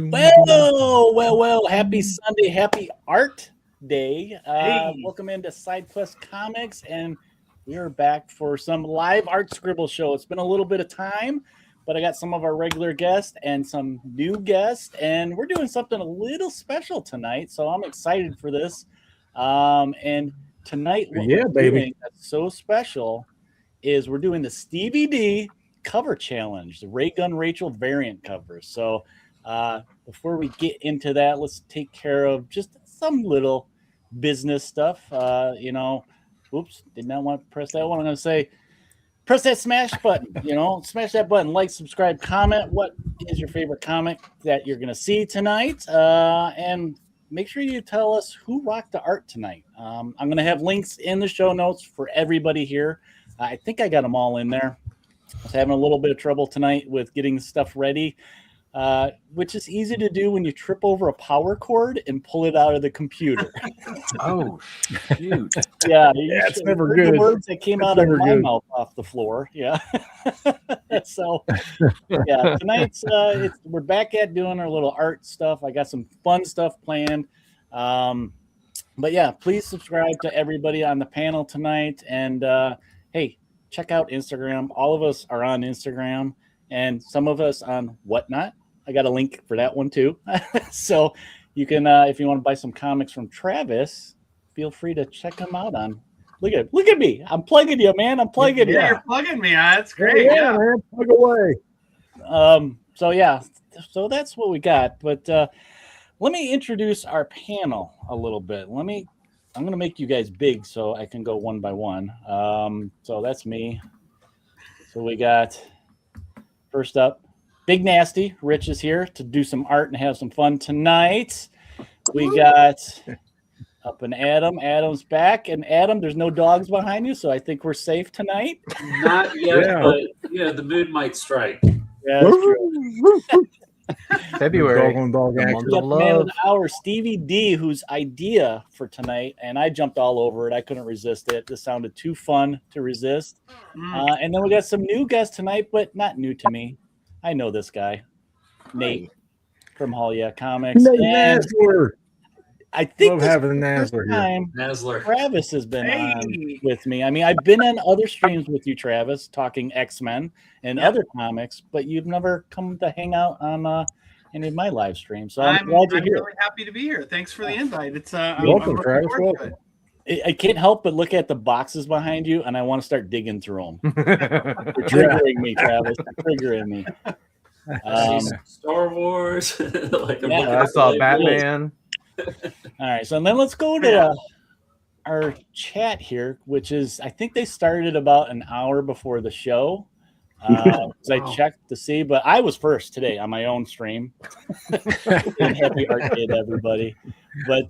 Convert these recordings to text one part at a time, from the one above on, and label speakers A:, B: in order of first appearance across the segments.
A: Well, happy Sunday, happy art day. Welcome into SideQuest Comics, and we are back for some live art Scribbles Show. It's been a little bit of time, but I got some of our regular guests and some new guests, and we're doing something a little special tonight, so I'm excited for this. And tonight, what we're doing that's so special is we're doing the Stevey D cover challenge, the Ray Gun Rachel variant covers. So before we get into that, let's take care of just some little business stuff. Oops, did not want to press that one. I'm going to say, press that smash button, smash that button, like, subscribe, comment. What is your favorite comic that you're going to see tonight? And make sure you tell us who rocked the art tonight. I'm going to have links in the show notes for everybody here. I think I got them all in there. I was having a little bit of trouble tonight with getting the stuff ready, which is easy to do when you trip over a power cord and pull it out of the computer.
B: Oh, shoot.
A: Yeah,
C: it's never good.
A: The words that came out of my mouth off the floor. Yeah. So, yeah, tonight's we're back at doing our little art stuff. I got some fun stuff planned. But yeah, please subscribe to everybody on the panel tonight. And hey, check out Instagram. All of us are on Instagram, and some of us on Whatnot. I got a link for that one too. So you can, if you want to buy some comics from Travis, feel free to check them out on. Look at me. I'm plugging you, man. I'm plugging you.
D: Yeah, you're plugging me. That's great.
C: Yeah, man. Plug away.
A: So yeah, so that's what we got. But let me introduce our panel a little bit. I'm going to make you guys big so I can go one by one. So that's me. So we got, first up, Big Nasty. Rich is here to do some art and have some fun tonight. We got up and Adam. Adam's back. And Adam, there's no dogs behind you, so I think we're safe tonight.
E: Not yet, but yeah, the mood might strike.
A: Yeah, that's true.
B: February.
C: Dog
A: Man of the hour, Stevey D, whose idea for tonight, and I jumped all over it. I couldn't resist it. This sounded too fun to resist. And then we got some new guests tonight, but not new to me. I know this guy, Nate from Hall Yeah Comics. And I think this
C: having Nasler
A: time
E: Nasler.
A: Travis has been on with me. I mean, I've been on other streams with you, Travis, talking X-Men and other comics, but you've never come to hang out on any of my live streams. So I'm glad you're here.
D: Really happy to be here. Thanks for the invite. It's
C: welcome, Travis. Welcome.
A: I can't help but look at the boxes behind you, and I want to start digging through them. You're triggering me, Travis. You're triggering me.
E: Star Wars.
B: I saw Batman.
A: All right, so then let's go to our chat here, which is, I think they started about an hour before the show. Because I checked to see, but I was first today on my own stream. Happy art day to everybody. But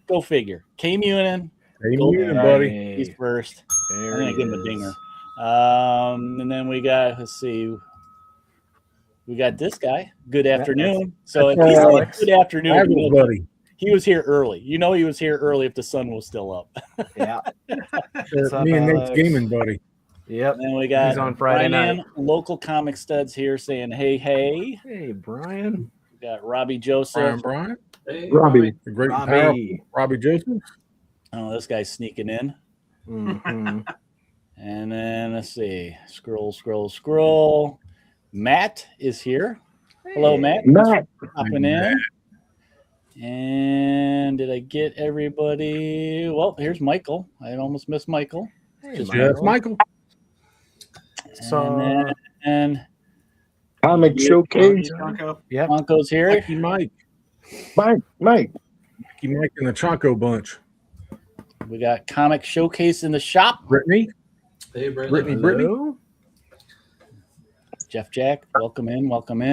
A: go figure. K Munin,
C: buddy.
A: He's first. I'm gonna give him a dinger. And then we got, let's see, we got this guy. Good afternoon. So if he's like, good afternoon,
C: buddy.
A: He was here early. He was here early if the sun was still up.
B: Yeah.
C: Me and Nate's gaming buddy.
B: Yep.
A: And then we got
B: He's on Friday
A: Brian,
B: night.
A: Local comic studs here saying, hey.
B: Hey, Brian.
A: We got Robbie Joseph.
C: Brian.
E: Hey,
C: Robbie. The great
B: Robbie.
C: Robbie Joseph.
A: Oh, this guy's sneaking in.
B: Mm-hmm.
A: And then let's see. Scroll. Matt is here.
B: Hey.
A: Hello, Matt.
C: Matt.
A: Hopping in. And did I get everybody? Well, here's Michael. I almost missed Michael.
B: Hey,
C: Michael.
A: And
F: Comic Showcase.
B: Yep.
A: Monko's here.
C: Mikey Mike.
F: Mike.
C: Mikey Mike and the Choco Bunch.
A: We got Comic Showcase in the shop.
C: Brittany.
E: Hey, Brittany.
C: Brittany.
A: Jeff Jack, welcome in.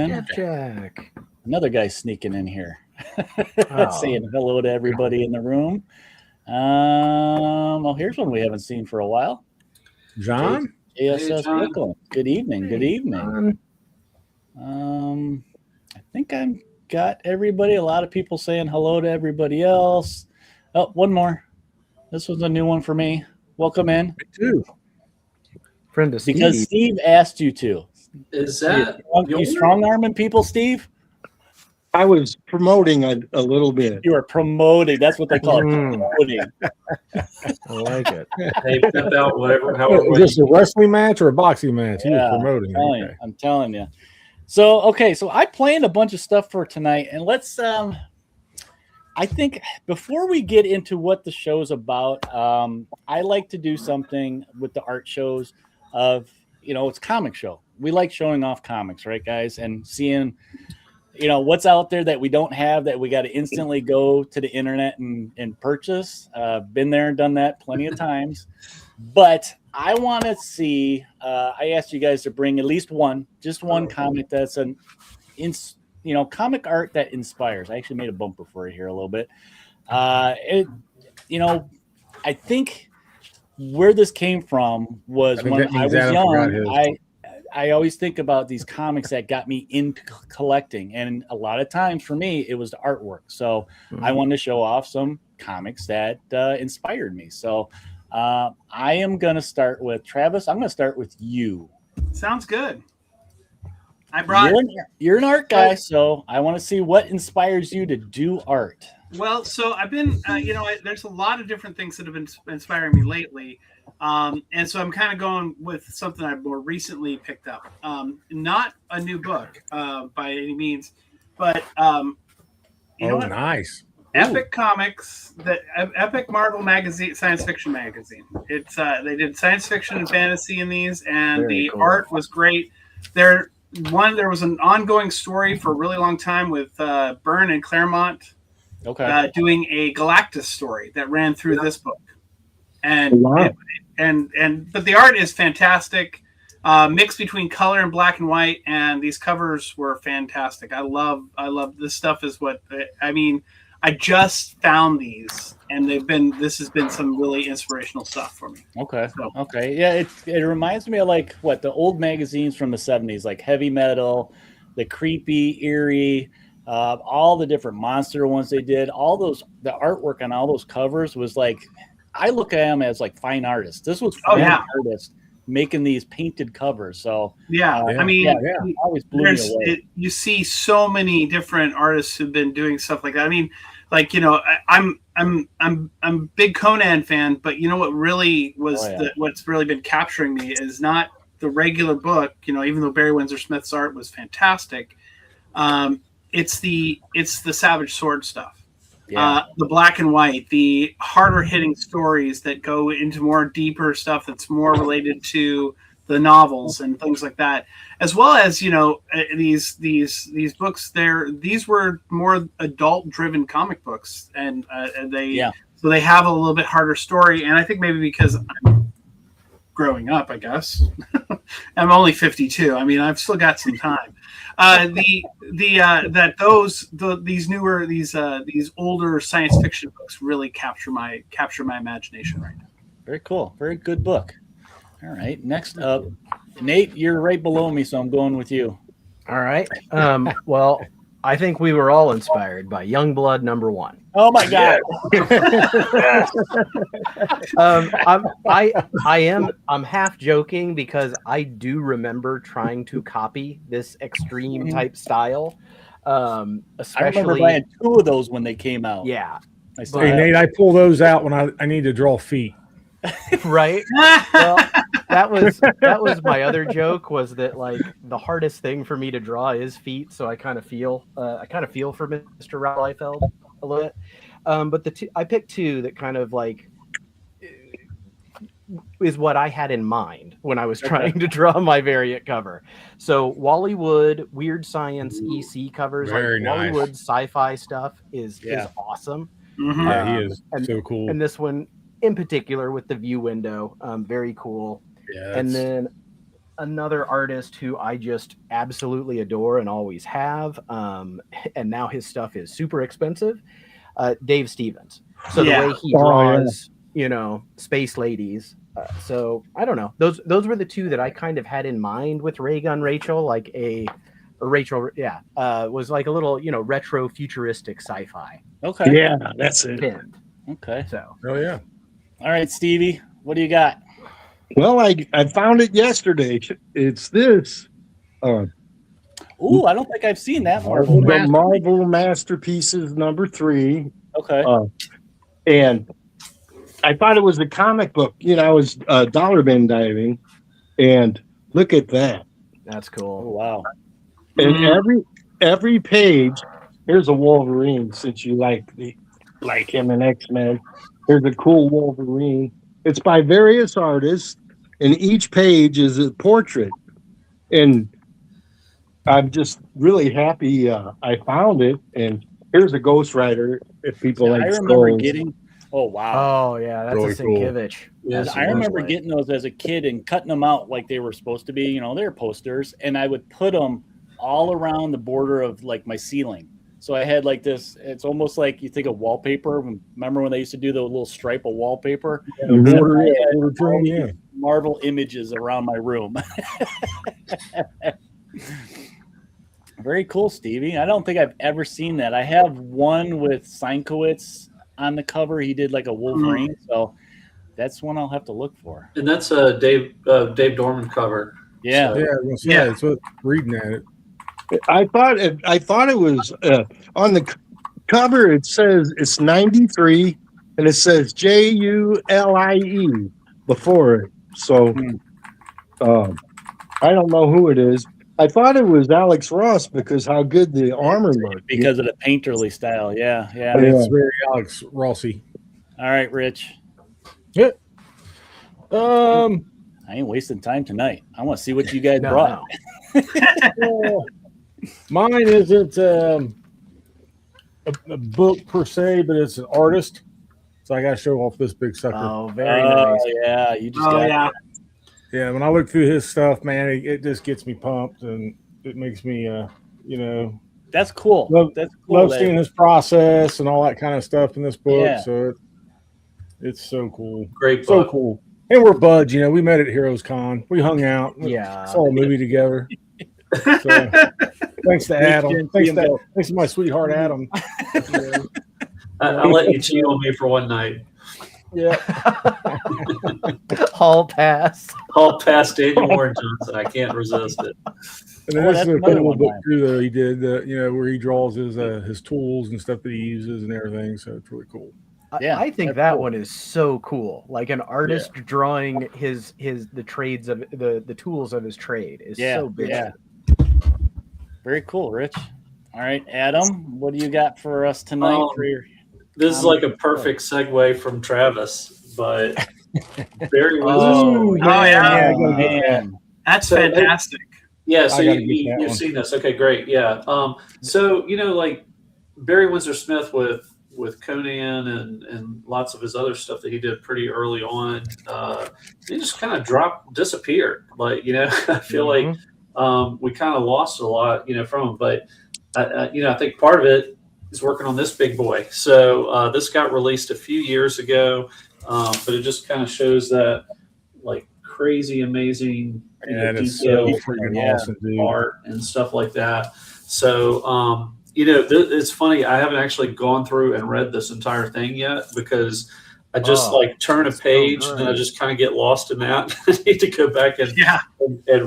B: Jeff Jack.
A: Another guy sneaking in here.
B: Oh.
A: Saying hello to everybody in the room. Well, here's one we haven't seen for a while.
C: John.
A: JSS
E: John.
A: Nickel. Good evening. I think I've got everybody. A lot of people saying hello to everybody else. Oh, one more. This was a new one for me. Welcome in.
C: Me too.
B: Friend of Steve.
A: Because Steve asked you to.
E: Is that
A: You strong arming people, Steve?
F: I was promoting a little bit.
A: You are promoting. That's what they call it. Promoting.
B: I like it.
E: Hey, pimp out whatever.
C: Is
E: However,
C: this a wrestling match or a boxing match? He was
A: Yeah,
C: promoting. Okay.
A: I'm telling you. So, okay. So I planned a bunch of stuff for tonight, and let's, I think before we get into what the show's about, I like to do something with the art shows of, it's a comic show. We like showing off comics, right, guys? And seeing, what's out there that we don't have that we got to instantly go to the internet and purchase. Been there and done that plenty of times. But I want to see, I asked you guys to bring at least just one comic that's comic art that inspires. I actually made a bumper for it here a little bit. I think where this came from was when I was young. I always think about these comics that got me into collecting, and a lot of times for me it was the artwork. So I wanted to show off some comics that inspired me. So I am going to start with Travis. I'm going to start with you.
D: Sounds good.
A: You're an art guy, so I want to see what inspires you to do art.
D: Well, so I've been, there's a lot of different things that have been inspiring me lately. And so I'm kind of going with something I've more recently picked up. Not a new book by any means, but
C: Nice.
D: Epic Comics, the Epic Marvel magazine, science fiction magazine. It's they did science fiction and fantasy in these, and the art was great. There was an ongoing story for a really long time with Byrne and Claremont.
A: Okay.
D: Doing a Galactus story that ran through this book, and but the art is fantastic, mixed between color and black and white, and these covers were fantastic. I love this stuff. Is what I mean. I just found these, and this has been some really inspirational stuff for me.
A: Okay. Okay. Yeah, it reminds me of like the old magazines from the 70s, like Heavy Metal, the creepy, eerie. All the different monster ones they did, the artwork on all those covers was like, I look at them as like fine artists. This was fine artists making these painted covers. So
D: I mean,
A: always blew me away.
D: You see so many different artists who've been doing stuff like that. I mean, like I'm a big Conan fan, but what really was what's really been capturing me is not the regular book. Even though Barry Windsor Smith's art was fantastic. It's the Savage Sword stuff, the black and white, the harder hitting stories that go into more deeper stuff that's more related to the novels and things like that, as well as these books. These were more adult driven comic books, and so they have a little bit harder story. And I think maybe because I'm growing up, I guess I'm only 52. I mean, I've still got some time. These older science fiction books really capture my imagination right now.
A: Very cool. Very good book. All right. Next up, Nate, you're right below me, so I'm going with you.
B: All right. Well, I think we were all inspired by Youngblood #1.
A: Oh my God.
B: I'm half joking because I do remember trying to copy this extreme type style. Especially,
A: I remember buying 2 of those when they came out.
B: Yeah.
C: Hey, Nate, I pull those out when I need to draw feet.
B: Right. Well, that was my other joke, was that like the hardest thing for me to draw is feet, so I kind of feel for Mr. Rob Liefeld a little bit. But I picked 2 that kind of like is what I had in mind when I was trying to draw my variant cover. So Wally Wood, Weird Science EC covers,
C: Very nice.
B: Wally Wood sci-fi stuff is awesome.
D: Mm-hmm.
C: Yeah, he is so cool.
B: And this one in particular with the view window, very cool.
C: Yeah,
B: and then another artist who I just absolutely adore and always have, and now his stuff is super expensive, Dave Stevens. So the way he draws, space ladies. So I don't know. Those were the 2 that I kind of had in mind with Ray Gun Rachel, like Rachel, was like a little, retro futuristic sci-fi.
A: Okay.
F: Yeah, that's it.
B: Bend.
A: Okay.
B: So.
C: Oh yeah.
A: All right, Stevie, what do you got?
F: Well, I found it yesterday. It's this
A: Ooh, I don't think I've seen that Marvel.
F: The Marvel Masterpieces #3.
A: Okay.
F: And I thought it was a comic book. You know, I was dollar bin diving, and look at that.
B: That's
A: Oh,
B: cool.
A: wow.
F: And every page, here's a Wolverine. Since you like him in X-Men, here's a cool Wolverine. It's by various artists, and each page is a portrait. And I'm just really happy I found it. And here's a Ghost Rider. If people like,
A: I remember
F: Skulls.
A: getting. Oh wow!
B: Oh yeah, that's
C: Really
B: a
C: cool.
B: Sienkiewicz.
E: Yes,
A: I remember getting those as a kid and cutting them out like they were supposed to be. You know, they're posters, and I would put them all around the border of like my ceiling. So I had like this. It's almost like you think of wallpaper. Remember when they used to do the little stripe of wallpaper?
C: Yeah.
A: Marvel images around my room. Very cool, Stevie. I don't think I've ever seen that. I have one with Sienkiewicz on the cover. He did like a Wolverine, so that's one I'll have to look for.
E: And that's a Dave Dorman cover.
A: Yeah.
C: Yeah, it's what reading at it.
F: I thought it was on the cover. It says it's 93, and it says JULIE before it. So I don't know who it is. I thought it was Alex Ross because how good the armor looked.
A: Because of the painterly style. Yeah.
C: It's very Alex Rossi.
A: All right, Rich.
C: Yeah.
A: I ain't wasting time tonight. I want to see what you guys brought.
C: Mine isn't a book per se, but it's an artist. So I got to show off this big sucker.
B: Oh, very nice.
A: Yeah, you just got
C: Yeah, when I look through his stuff, man, it just gets me pumped, and it makes me,
A: That's cool. That's cool.
C: Love seeing his process and all that kind of stuff in this book.
A: Yeah.
C: So it's so cool.
E: Great
C: So
E: book.
C: cool. And we're buds, we met at Heroes Con. We hung out.
B: Yeah.
C: Saw a movie together. So, thanks to Adam. Thanks to my sweetheart Adam.
E: I'll let you cheat on me for one night.
C: Yeah.
B: Hall pass.
E: Hall past Daniel Warren Johnson. I can't resist it.
C: And then
A: Oh,
C: this is
A: that's
C: a
A: another
C: cool
A: one,
C: book
A: man.
C: too that he did, where he draws his tools and stuff that he uses and everything. So it's really cool.
A: Yeah,
B: I think
A: that's
B: that
A: cool.
B: one is so cool. Like an artist drawing the trades of the tools of his trade is so big.
A: Yeah. Very cool, Rich. All right, Adam, what do you got for us tonight?
E: This is like a perfect segue from Travis, but Barry Windsor.
A: Man.
D: That's
E: So,
D: fantastic.
E: Yeah, so
C: I gotta get that
E: you've
C: one.
E: seen this. Okay, great. Yeah. So like Barry Windsor Smith with Conan and lots of his other stuff that he did pretty early on, he just kind of disappeared. Like, I feel like we kind of lost a lot, from him. But I think part of it is working on this big boy. So this got released a few years ago, but it just kind of shows that like crazy, amazing
C: It's
E: detail,
C: so freaking awesome, dude.
E: art and stuff like that. So it's funny. I haven't actually gone through and read this entire thing yet because I just turn a page and then I just kind of get lost in that. I need to go back and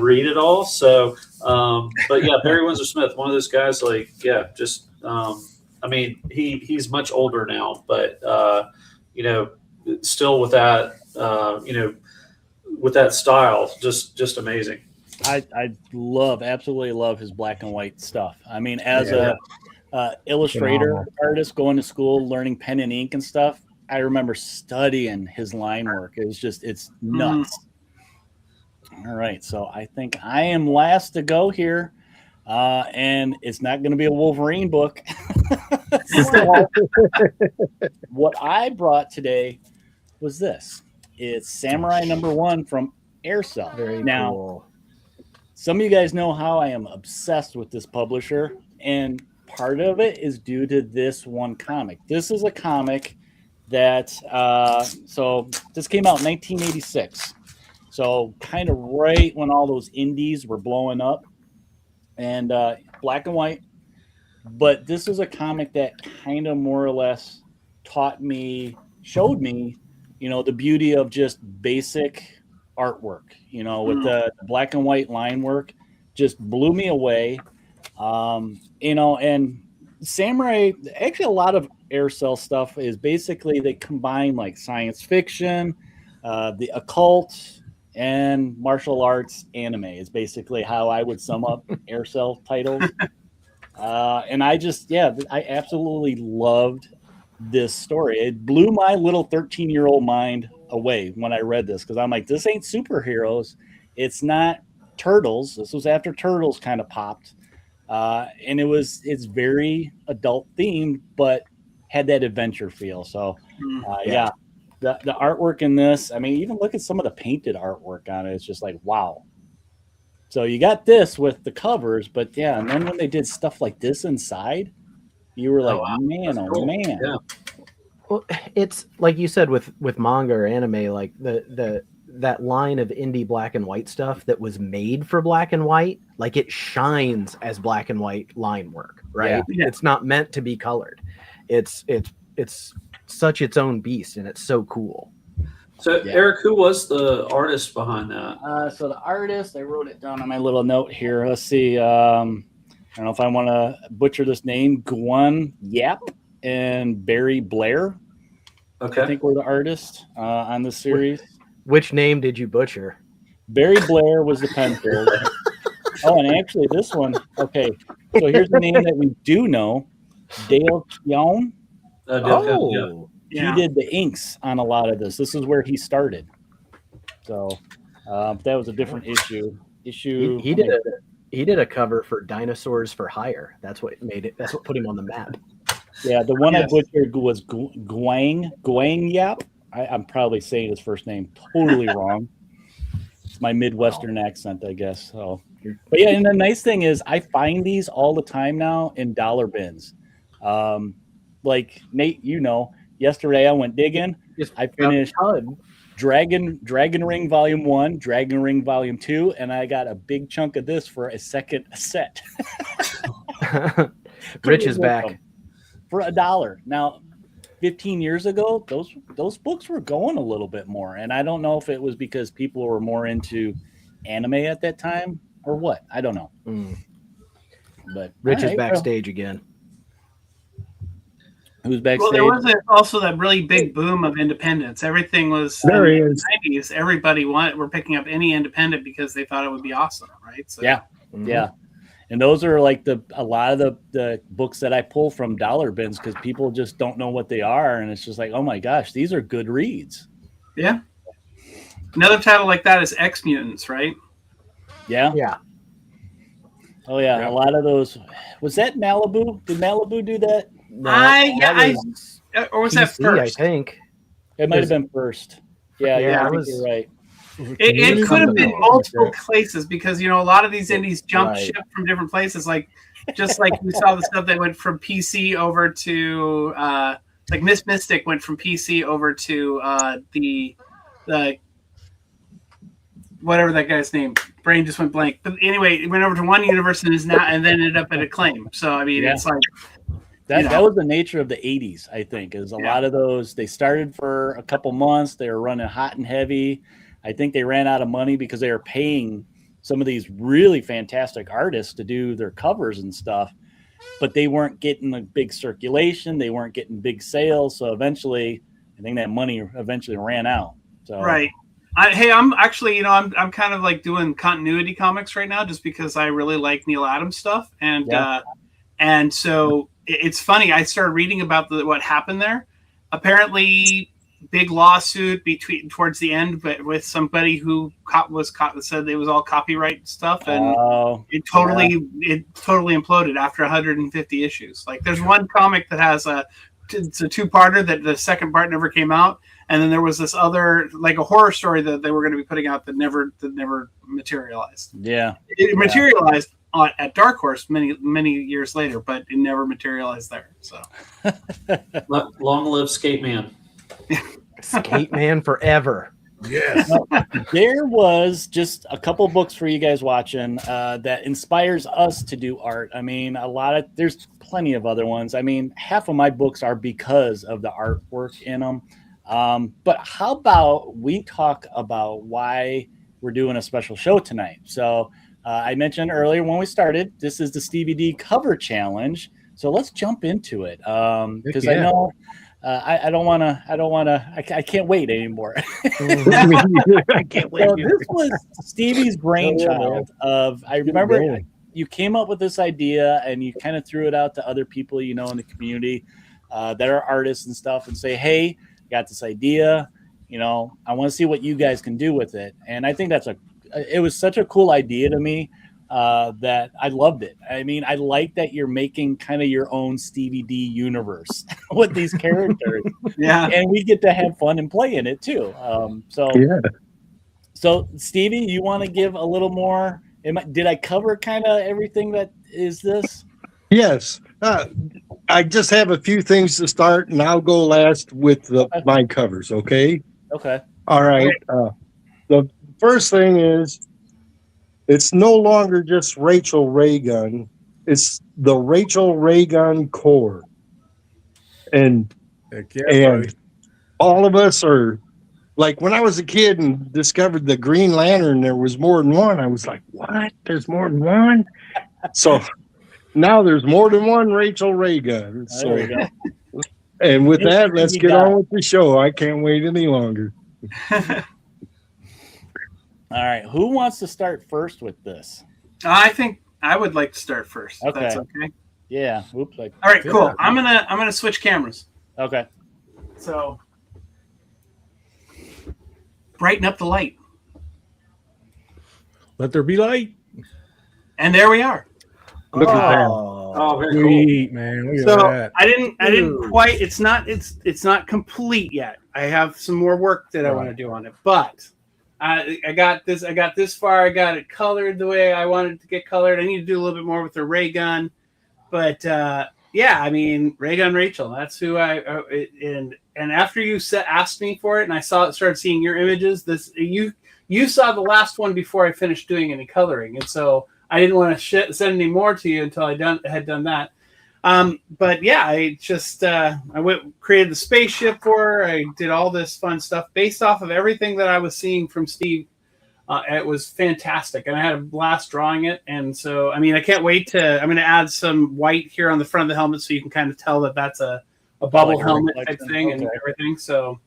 E: read it all. So, but yeah, Barry Windsor Smith, one of those guys, he's much older now, but still with that, with that style, just amazing.
A: I absolutely love his black and white stuff. I mean, as a illustrator artist going to school, learning pen and ink and stuff, I remember studying his line work. It's nuts. All right, so I think I am last to go here, and it's not going to be a Wolverine book. What I brought today was this. It's Samurai #1 from Aircell.
B: Very
A: now,
B: cool.
A: some of you guys know how I am obsessed with this publisher, and part of it is due to this one comic. This is a comic that, so this came out in 1986. So kind of right when all those indies were blowing up, and black and white. But this is a comic that kind of more or less showed me, the beauty of just basic artwork, with the black and white line work, just blew me away. And Samurai, actually a lot of Aircell stuff is basically they combine like science fiction, the occult, and martial arts anime is basically how I would sum up Aircell titles. And I absolutely loved this story. It blew my little 13-year-old mind away when I read this because I'm like, this ain't superheroes. It's not Turtles. This was after Turtles kind of popped. And it's very adult themed, but had that adventure feel. So, the artwork in this, I mean, even look at some of the painted artwork on it. It's just like, wow. So you got this with the covers, but yeah, and then when they did stuff like this inside, you were like, man, oh man.
E: Yeah.
B: Well, it's like you said with manga or anime, like that line of indie black and white stuff that was made for black and white, like it shines as black and white line work, right?
D: Yeah.
B: It's not meant to be colored. It's such its own beast, and it's so cool.
E: So, Eric, who was the artist behind that?
A: So the artist, I wrote it down on my little note here. Let's see. I don't know if I want to butcher this name. Gwen Yap and Barry Blair.
E: Okay.
A: I think were the artists on this series.
B: Which name did you butcher?
A: Barry Blair was the penciler. Oh, and actually this one. Okay. So here's the name that we do know. Dale Keown. He did the inks on a lot of this. This is where he started. So that was a different issue.
B: He did a cover for Dinosaurs for Hire. That's what made it. That's what put him on the map.
A: Yeah, the one I butchered was Gwang Yap. I'm probably saying his first name totally wrong. It's my Midwestern accent, I guess. So, but yeah, and the nice thing is I find these all the time now in dollar bins. Like Nate, yesterday I went digging. I finished Dragon Ring Volume 1, Dragon Ring Volume 2, and I got a big chunk of this for a second set.
B: Rich is back.
A: For $1. Now, 15 years ago, those books were going a little bit more, and I don't know if it was because people were more into anime at that time or what. I don't know. But
B: Rich is backstage again.
A: Who's backstage?
D: Well, there was also that really big boom of independence. Everything was
F: There he
D: in
F: is.
D: the 90s. Everybody were picking up any independent because they thought it would be awesome, right? So,
A: yeah. And those are like a lot of the books that I pull from dollar bins because people just don't know what they are, and it's just like, oh my gosh, these are good reads.
D: Yeah. Another title like that is X Mutants, right?
A: Yeah.
B: Yeah.
A: Oh yeah, a lot of those. Was that Malibu? Did Malibu do that?
B: No,
D: Or was
B: PC,
D: that first?
B: I think.
A: It might have been first. Yeah, I think you're right.
D: It could have been multiple places because a lot of these indies jump ship from different places. Like just like we saw the stuff that went from PC over to like Miss Mystic went from PC over to the whatever that guy's name. Brain just went blank. But anyway, it went over to one universe and then ended up at Acclaim. So I mean, it's like
A: that was the nature of the 80s. I think is a lot of those. They started for a couple months. They were running hot and heavy. I think they ran out of money because they were paying some of these really fantastic artists to do their covers and stuff, but they weren't getting a big circulation. They weren't getting big sales. So eventually, I think that money eventually ran out. So
D: right. I'm actually, I'm kind of like doing continuity comics right now just because I really like Neil Adams stuff. And so it's funny. I started reading about what happened there. Apparently, big lawsuit towards the end, but with somebody who said it was all copyright stuff, and it totally imploded after 150 issues. Like there's one comic that has it's a two-parter that the second part never came out, and then there was this other like a horror story that they were going to be putting out that never materialized.
A: Yeah,
D: it materialized at Dark Horse many years later, but it never materialized there. So
E: long live Skate Man.
B: Skate Man forever.
C: Yes.
A: There was just a couple books for you guys watching that inspires us to do art. I mean, there's plenty of other ones. I mean, half of my books are because of the artwork in them. But how about we talk about why we're doing a special show tonight? So I mentioned earlier when we started, this is the Stevey D cover challenge. So let's jump into it because I know I don't want to. I can't wait anymore.
B: I can't wait.
A: So this was Stevie's brainchild. I remember you came up with this idea and you kind of threw it out to other people in the community that are artists and stuff, and say, "Hey, got this idea. I want to see what you guys can do with it." And I think it was such a cool idea to me. That I loved it. I mean, I like that you're making kind of your own Stevey D universe with these characters.
D: Yeah.
A: And we get to have fun and play in it too. So Stevie, you want to give a little more? Did I cover kind of everything that is this?
F: Yes. I just have a few things to start, and I'll go last with my covers, okay?
A: Okay.
F: All right. The first thing is, it's no longer just Rachel Raygun. It's the Rachel Raygun Corps. And all of us are, like, when I was a kid and discovered the Green Lantern, there was more than one. I was like, what? There's more than one? So now there's more than one Rachel Raygun. So,
A: there we go.
F: And with that, let's get on with the show. I can't wait any longer.
A: All right, who wants to start first with this?
D: I think I would like to start first.
A: Okay.
D: That's okay.
A: Yeah. Oops.
D: All right, cool. I'm gonna switch cameras.
A: Okay.
D: So brighten up the light.
C: Let there be light.
D: And there we are.
F: Look at that.
E: Oh, very
C: Sweet, man. Look at
D: So
C: that.
D: I didn't quite. It's not complete yet. I have some more work that I want to do on it, but. I got this far. I got it colored the way I wanted it to get colored. I need to do a little bit more with the ray gun, but I mean, Raygun Rachel. That's who and after you asked me for it, and I started seeing your images. You saw the last one before I finished doing any coloring, and so I didn't want to send any more to you until I had done that. But yeah, I just I created the spaceship for her. I did all this fun stuff based off of everything that I was seeing from Steve. It was fantastic, and I had a blast drawing it. And so, I mean, I can't wait to. I'm going to add some white here on the front of the helmet, so you can kind of tell that that's a bubble helmet type thing and everything. So,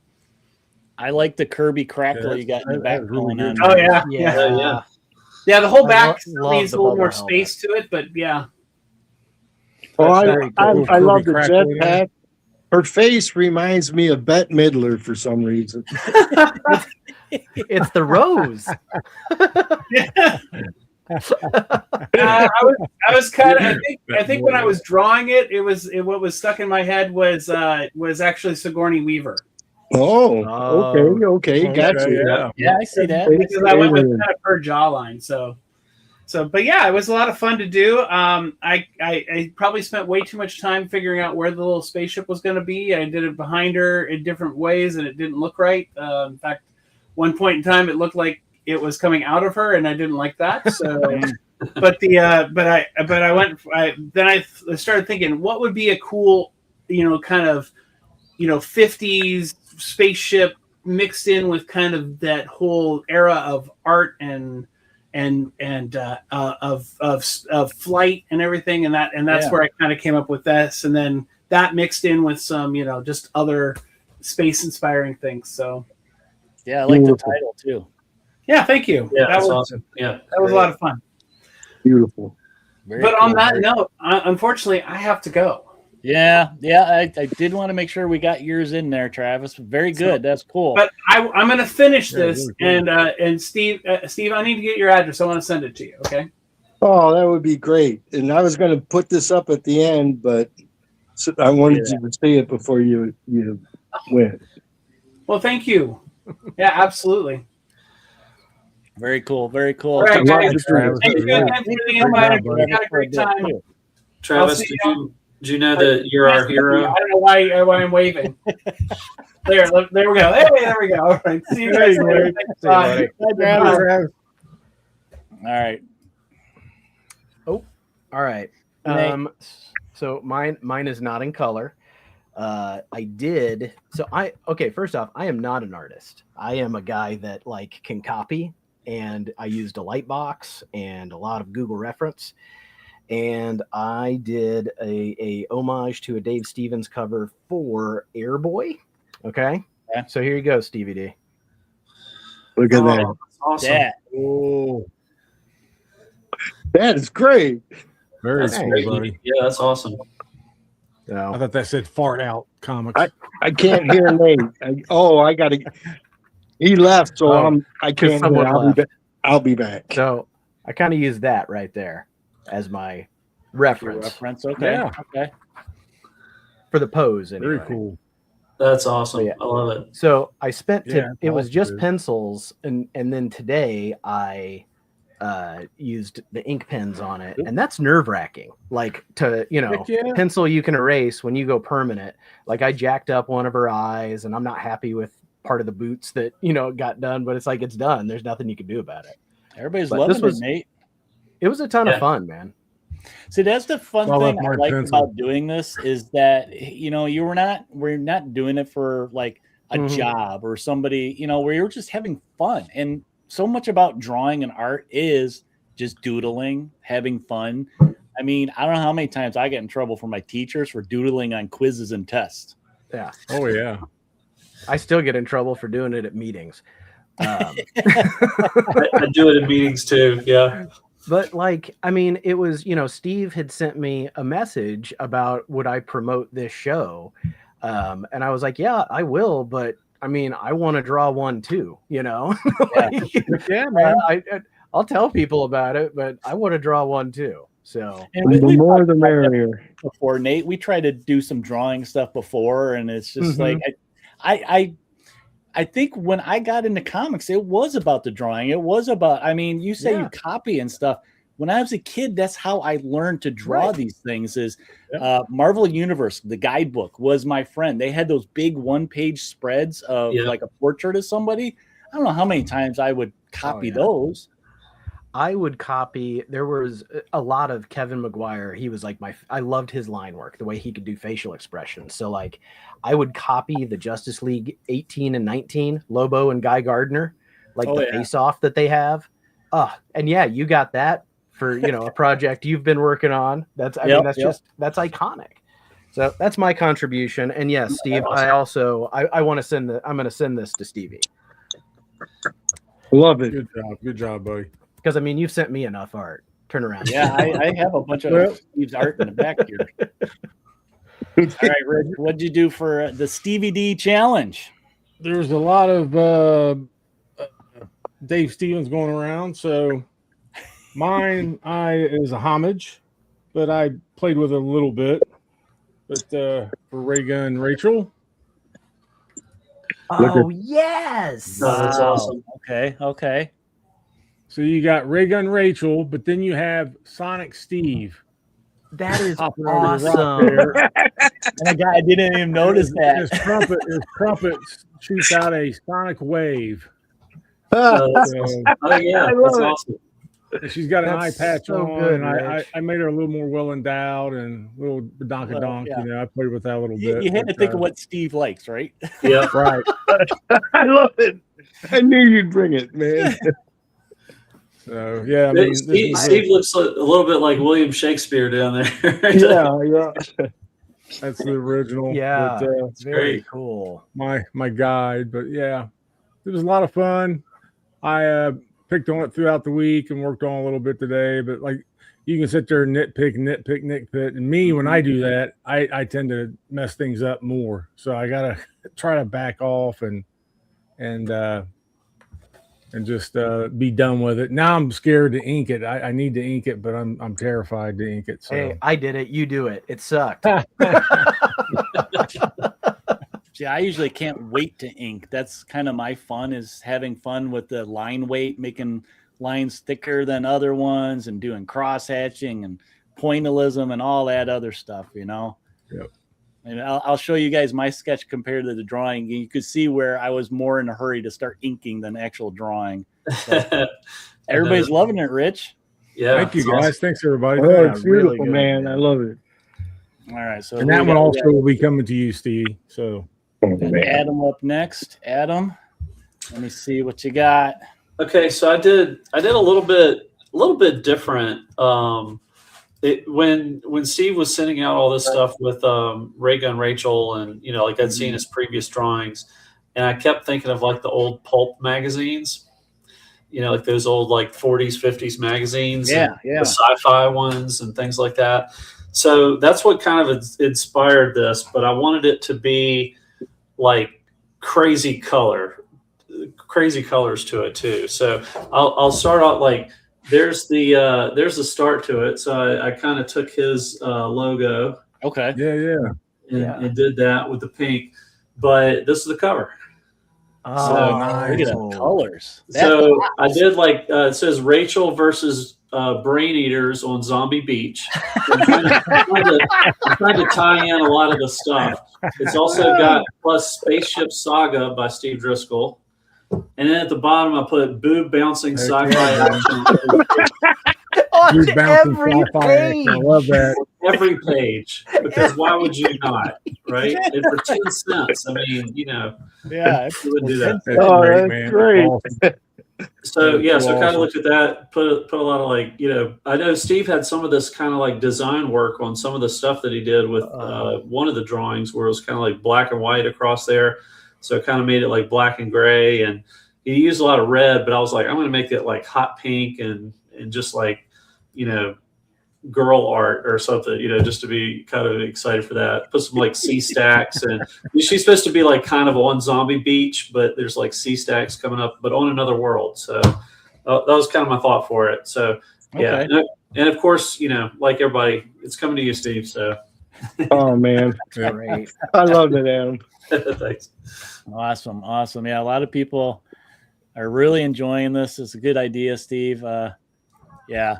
A: I like the Kirby crackle you got in the back going on.
D: Oh yeah. The whole back needs a little more space to it, but yeah.
F: Oh, I love the jetpack. Her face reminds me of Bette Midler for some reason.
B: It's the rose.
D: I was kind of. I think when I was drawing it, what was stuck in my head was actually Sigourney Weaver.
F: Oh, okay, gotcha.
A: Yeah, I see that.
D: Because I went with kind of her jawline, so, but yeah, it was a lot of fun to do. I probably spent way too much time figuring out where the little spaceship was going to be. I did it behind her in different ways, and it didn't look right. In fact, one point in time, it looked like it was coming out of her, and I didn't like that. So, then I started thinking, what would be a cool, kind of, 50s spaceship mixed in with kind of that whole era of art and of flight and everything, and that's where I kind of came up with this, and then that mixed in with some just other space inspiring things. So
A: yeah, I like the title too.
D: Yeah, thank you.
E: Yeah,
D: that was
E: awesome. Yeah,
D: that was a lot of fun.
F: Beautiful.
D: But on that note, unfortunately, I have to go.
A: Yeah. I did want to make sure we got yours in there, Travis. Very good. That's cool.
D: But I'm going to finish this, and Steve, I need to get your address. I want to send it to you. Okay.
F: Oh, that would be great. And I was going to put this up at the end, but I wanted you to see it before you went.
D: Well, thank you. Yeah, absolutely.
A: Very cool. Very cool.
D: All right, guys. Thank you again for the invite. We had a great time.
E: Travis, did you know that you're our hero?
D: I don't know why I'm waving. There we go. Hey, there we go. All right. See you guys later. Bye.
A: All right.
B: Oh, all right. So mine is not in color. First off, I am not an artist. I am a guy that can copy and I used a light box and a lot of Google reference. And I did a homage to a Dave Stevens cover for Airboy. Okay.
A: Yeah.
B: So here you go, Stevie D.
F: Look at that.
E: That's awesome.
A: Yeah.
C: Oh,
F: That is great.
C: very
E: That's
C: cool,
E: great.
C: buddy.
E: Yeah, that's awesome.
C: I
B: So,
C: thought that said "fart out" comics.
F: I can't hear Nate. I got to. He left, so
B: Oh,
F: I can't
B: someone
F: hear.
B: left.
F: I'll be back.
B: so I kind of use that right there as my reference
A: Reference. Okay.
C: Yeah.
A: Okay.
B: for the pose. Anyway.
C: Very cool.
E: That's awesome.
B: Yeah.
E: I love it.
B: So I spent
C: Yeah,
B: it was just
C: positive.
B: pencils, and then today I used the ink pens on it, and that's nerve-wracking. Like to
C: Heck yeah.
B: pencil you can erase when you go permanent. Like I jacked up one of her eyes, and I'm not happy with part of the boots that got done, but it's like it's done. There's nothing you can do about it.
A: Everybody's
B: But
A: loving
B: this was-
A: it, Nate.
B: It was a ton
E: Yeah.
B: of fun, man.
A: See, that's the fun
C: Well,
A: thing
C: that's
A: I
C: my
A: like
C: pencil.
A: about doing this is that we're not doing it for like a
B: Mhm.
A: job or somebody, where you're just having fun. And so much about drawing and art is just doodling, having fun. I mean, I don't know how many times I get in trouble from my teachers for doodling on quizzes and tests.
B: Yeah,
C: Oh yeah.
B: I still get in trouble for doing it at meetings.
E: I do it in meetings too. Yeah.
B: But it was, Steve had sent me a message about would I promote this show? And I was like, yeah, I will. But I want to draw one too,
C: Yeah, man.
B: I'll tell people about it, but I want to draw one too. So
A: And
F: The
A: we
F: more
A: talked
F: the
A: about that
F: merrier.
A: before, Nate. We tried to do some drawing stuff before, and it's just
B: Mhm.
A: like I think when I got into comics, it was about the drawing. It was about, you say
B: Yeah.
A: you copy and stuff. When I was a kid, that's how I learned to draw
B: Right.
A: these things is
C: Yeah.
A: Marvel Universe, the guidebook was my friend. They had those big 1-page spreads of
E: Yeah.
A: like a portrait of somebody. I don't know how many times I would copy
B: yeah.
A: those.
B: I would copy. There was a lot of Kevin McGuire. He was like I loved his line work, the way he could do facial expressions. So I would copy the Justice League 18 and 19, Lobo and Guy Gardner, the face off that they have. And yeah, you got that for, a project you've been working on. That's that's iconic. So that's my contribution. And yes, Steve, I also, I want to I'm going to send this to Stevie.
F: Love it.
C: Good job, buddy.
B: Because you've sent me enough art. Turn around.
A: Yeah, I have a bunch
C: Well-
A: of Steve's art in the back here. All right, Rich, what'd you do for the Stevey D challenge?
C: There's a lot of Dave Stevens going around, so mine is a homage, but I played with it a little bit. But for Ray Gun Rachel,
B: Oh, yes.
E: Oh, that's awesome.
A: Okay.
C: so you got Ray Gun Rachel, but then you have Sonic Steve.
B: That is
C: hopping over the rock
B: awesome.
C: there.
A: And I didn't even notice that.
C: His trumpet shoots out a sonic wave.
E: Oh, that's
C: So,
E: awesome. Oh, yeah.
F: I
E: That's
F: love it.
E: awesome.
C: she's got an eye
B: That's
C: patch
B: so
C: on,
B: good,
C: and
B: Rich.
C: I made her a little more well endowed and a little donkadonk.
A: yeah.
C: I played with that a little
A: You,
C: bit.
A: you had to
C: but,
A: think of what Steve likes, right?
E: Yeah.
C: right.
F: I love it. I knew you'd bring it, man.
C: So yeah, I mean, this
E: Steve,
C: is
E: Steve looks a little bit like William Shakespeare down there.
F: Yeah.
C: that's the original.
B: Yeah.
C: but,
B: It's very
E: great.
B: cool.
C: my guide. But yeah, it was a lot of fun. I picked on it throughout the week and worked on a little bit today. But you can sit there and nitpick. And me, when I do that, I tend to mess things up more. So I gotta try to back off and just be done with it. Now I'm scared to ink it. I need to ink it, but I'm terrified to ink it. So
B: Hey, I did it. You do it. It sucked.
A: See, I usually can't wait to ink. That's kind of my fun, is having fun with the line weight, making lines thicker than other ones and doing cross hatching and pointillism and all that other stuff,
C: Yep.
A: And I'll show you guys my sketch compared to the drawing. You could see where I was more in a hurry to start inking than actual drawing. Everybody's loving it, Rich.
E: Yeah.
C: thank you
E: it's
C: guys.
E: awesome.
C: Thanks everybody.
F: Oh,
B: Yeah,
F: it's
B: really
F: beautiful,
B: good,
F: man.
B: man.
F: I love it.
A: All right, so
C: And that
A: we
C: one
A: got-
C: also will be coming to you, Steve. So
A: we got Adam up next. Adam, let me see what you got.
E: Okay, so I did a little bit different. When Steve was sending out all this stuff with Ray Gun Rachel, and like I'd seen his previous drawings, and I kept thinking of like the old pulp magazines, like those old like 40s, 50s magazines,
A: Yeah,
E: and the sci-fi ones and things like that. So that's what kind of inspired this, but I wanted it to be like crazy colors to it too. So I'll start out like there's the start to it. So I kind of took his logo.
A: Okay.
E: And did that with the pink, but this is the cover.
A: Oh,
E: So
A: nice. Look at the colors.
E: So I did like it says Rachel versus brain eaters on Zombie Beach. I'm trying to tie in a lot of the stuff. It's also got plus Spaceship Saga by Steve Driskell. And then at the bottom, I put boob bouncing sci-fi action.
C: On every page. I love that.
E: Every page, because why would you not, right? And for 10 cents, I mean,
A: yeah,
E: you would do that.
F: That's great.
C: Awesome.
E: So so I kind of looked at that, put a lot of like, I know Steve had some of this kind of like design work on some of the stuff that he did with one of the drawings where it was kind of like black and white across there. So it kind of made it like black and gray, and he used a lot of red, but I was like, I'm going to make it like hot pink and just like, girl art or something, just to be kind of excited for that. Put some like sea stacks, and she's supposed to be like kind of on Zombie Beach, but there's like sea stacks coming up, but on another world. So that was kind of my thought for it. So yeah.
A: Okay.
E: And of course, like everybody, it's coming to you, Steve. So.
F: Oh man.
A: Great.
F: I love it, Adam.
E: Thanks.
A: Awesome. Yeah, a lot of people are really enjoying this. It's a good idea, Steve. Yeah.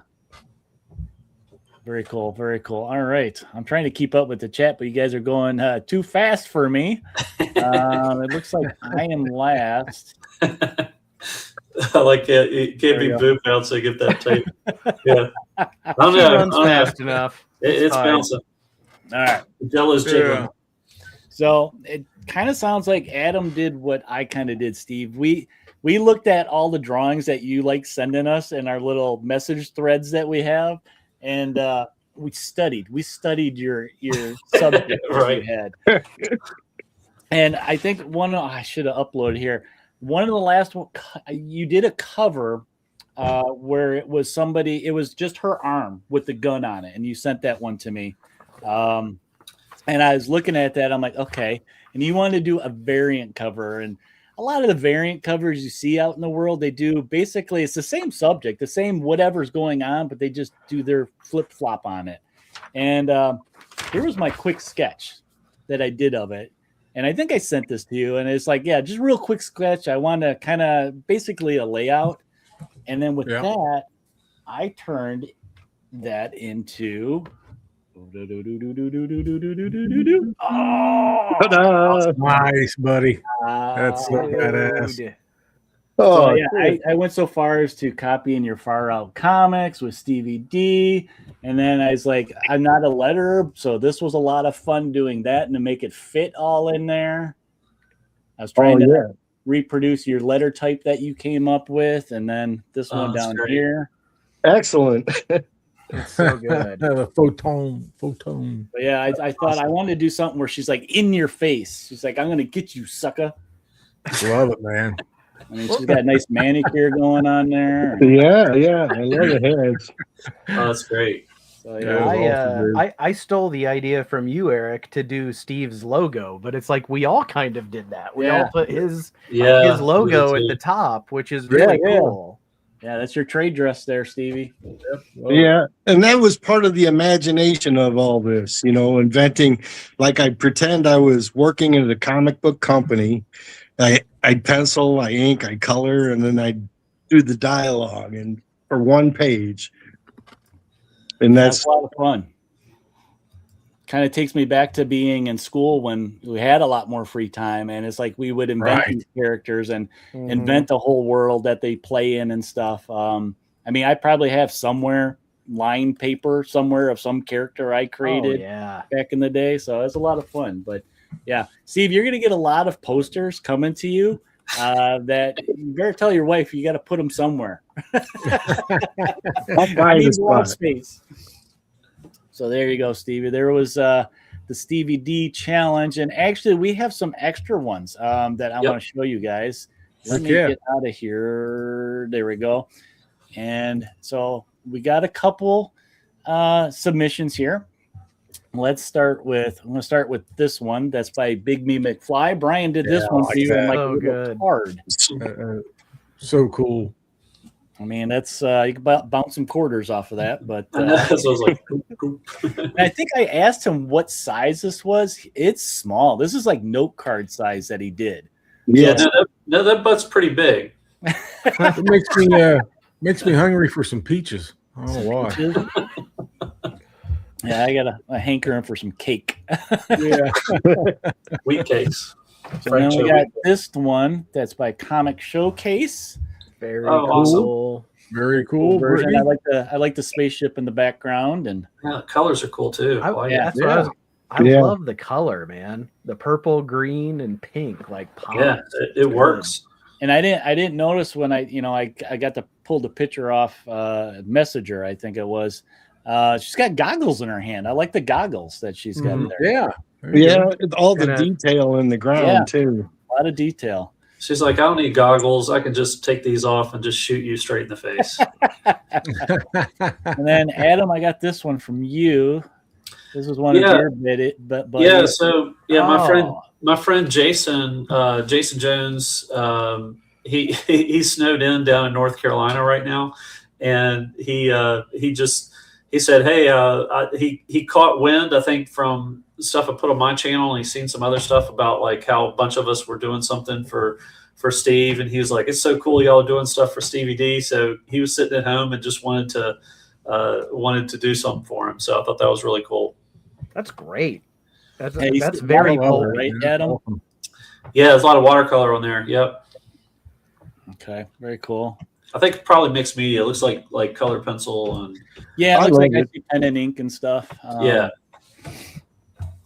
A: Very cool. All right. I'm trying to keep up with the chat, but you guys are going too fast for me. It looks like I am last.
E: I like it. It can't be boob bouncing if that tape. Yeah. I don't know.
B: Runs fast enough.
E: It's bouncing.
A: All right.
E: Jello's jiggling.
A: So it kind of sounds like Adam did what I kind of did, Steve. We looked at all the drawings that you like sending us in our little message threads that we have. And we studied your subject that you had. And I think I should have uploaded here. One of the last one, you did a cover where it was somebody, it was just her arm with the gun on it. And you sent that one to me. And I was looking at that. I'm like, okay. And you wanted to do a variant cover. And a lot of the variant covers you see out in the world, they do basically, it's the same subject, the same whatever's going on, but they just do their flip flop on it. And here was my quick sketch that I did of it. And I think I sent this to you, and it's like, yeah, just real quick sketch. I want to kind of basically a layout. And then with that, I turned that into.
C: Oh, nice, buddy. That's so badass.
A: So, yeah, I went so far as to copy in your Far Out Comics with Stevie D. And then I was like, I'm not a letterer, so this was a lot of fun doing that and to make it fit all in there. I was trying to reproduce your letter type that you came up with, and then this one down here.
F: Excellent.
B: It's so good.
C: The photon.
A: But yeah, I thought I wanted to do something where she's like in your face. She's like, I'm going to get you, sucker.
C: Love it, man.
A: I mean, she's got a nice manicure going on there.
F: Yeah. I love the hands.
E: Oh, that's great.
A: So, yeah,
B: I stole the idea from you, Eric, to do Steve's logo, but it's like we all kind of did that. We all put his logo at the top, which is really cool.
A: Yeah, that's your trade dress there, Stevie.
F: Yeah, and that was part of the imagination of all this, inventing. Like I pretend I was working at a comic book company. I pencil, I ink, I color, and then I do the dialogue and for one page. And that's
A: a lot of fun. Kind of takes me back to being in school when we had a lot more free time, and it's like we would invent these characters and invent the whole world that they play in and stuff. I mean, I probably have somewhere line paper somewhere of some character I created back in the day, so it's a lot of fun. But yeah, Steve, you're gonna get a lot of posters coming to you that you better tell your wife you got to put them somewhere.
F: I
A: need wall space. So there you go, Stevie. There was the Stevey D challenge, and actually we have some extra ones that I want to show you guys. Let me get out of here. There we go. And so we got a couple submissions here. I'm going to start with this one. That's by Big Me McFly. Brian did this one for you in like a good card.
C: So cool.
A: I mean, that's you can bounce some quarters off of that, but
E: so I was like,
A: I think I asked him what size this was. It's small. This is like note card size that he did.
F: Yeah,
E: no, that butt's pretty big.
C: It makes me hungry for some peaches. I don't know why.
A: Yeah, I got a hankering for some cake.
C: Yeah,
E: wheat cakes.
A: So then we got this one that's by Comic Showcase.
B: Very
A: cool.
B: Awesome.
C: Very cool
A: version. I like the spaceship in the background, and
E: the colors are cool too.
B: I love the color, man. The purple, green, and pink, like pop.
E: Yeah, it works.
A: And I didn't notice when I got to pull the picture off Messenger, I think it was. She's got goggles in her hand. I like the goggles that she's got there.
F: Yeah, all the detail in the ground too.
A: A lot of detail.
E: She's like, I don't need goggles. I can just take these off and just shoot you straight in the face.
A: And then Adam, I got this one from you. This was one of your but
E: yeah. So my friend Jason Jones, he snowed in down in North Carolina right now, and he said, hey, he caught wind, I think, from stuff I put on my channel, and he's seen some other stuff about like how a bunch of us were doing something for Steve, and he was like, it's so cool y'all are doing stuff for Stevey D. So he was sitting at home and just wanted to do something for him. So I thought that was really cool.
B: That's great. That's very cool,
A: right, Adam?
E: Yeah, there's a lot of watercolor on there. Yep.
A: Okay, very cool.
E: I think probably mixed media. It looks like color pencil and
A: it looks like I see pen and ink and stuff.
E: Yeah.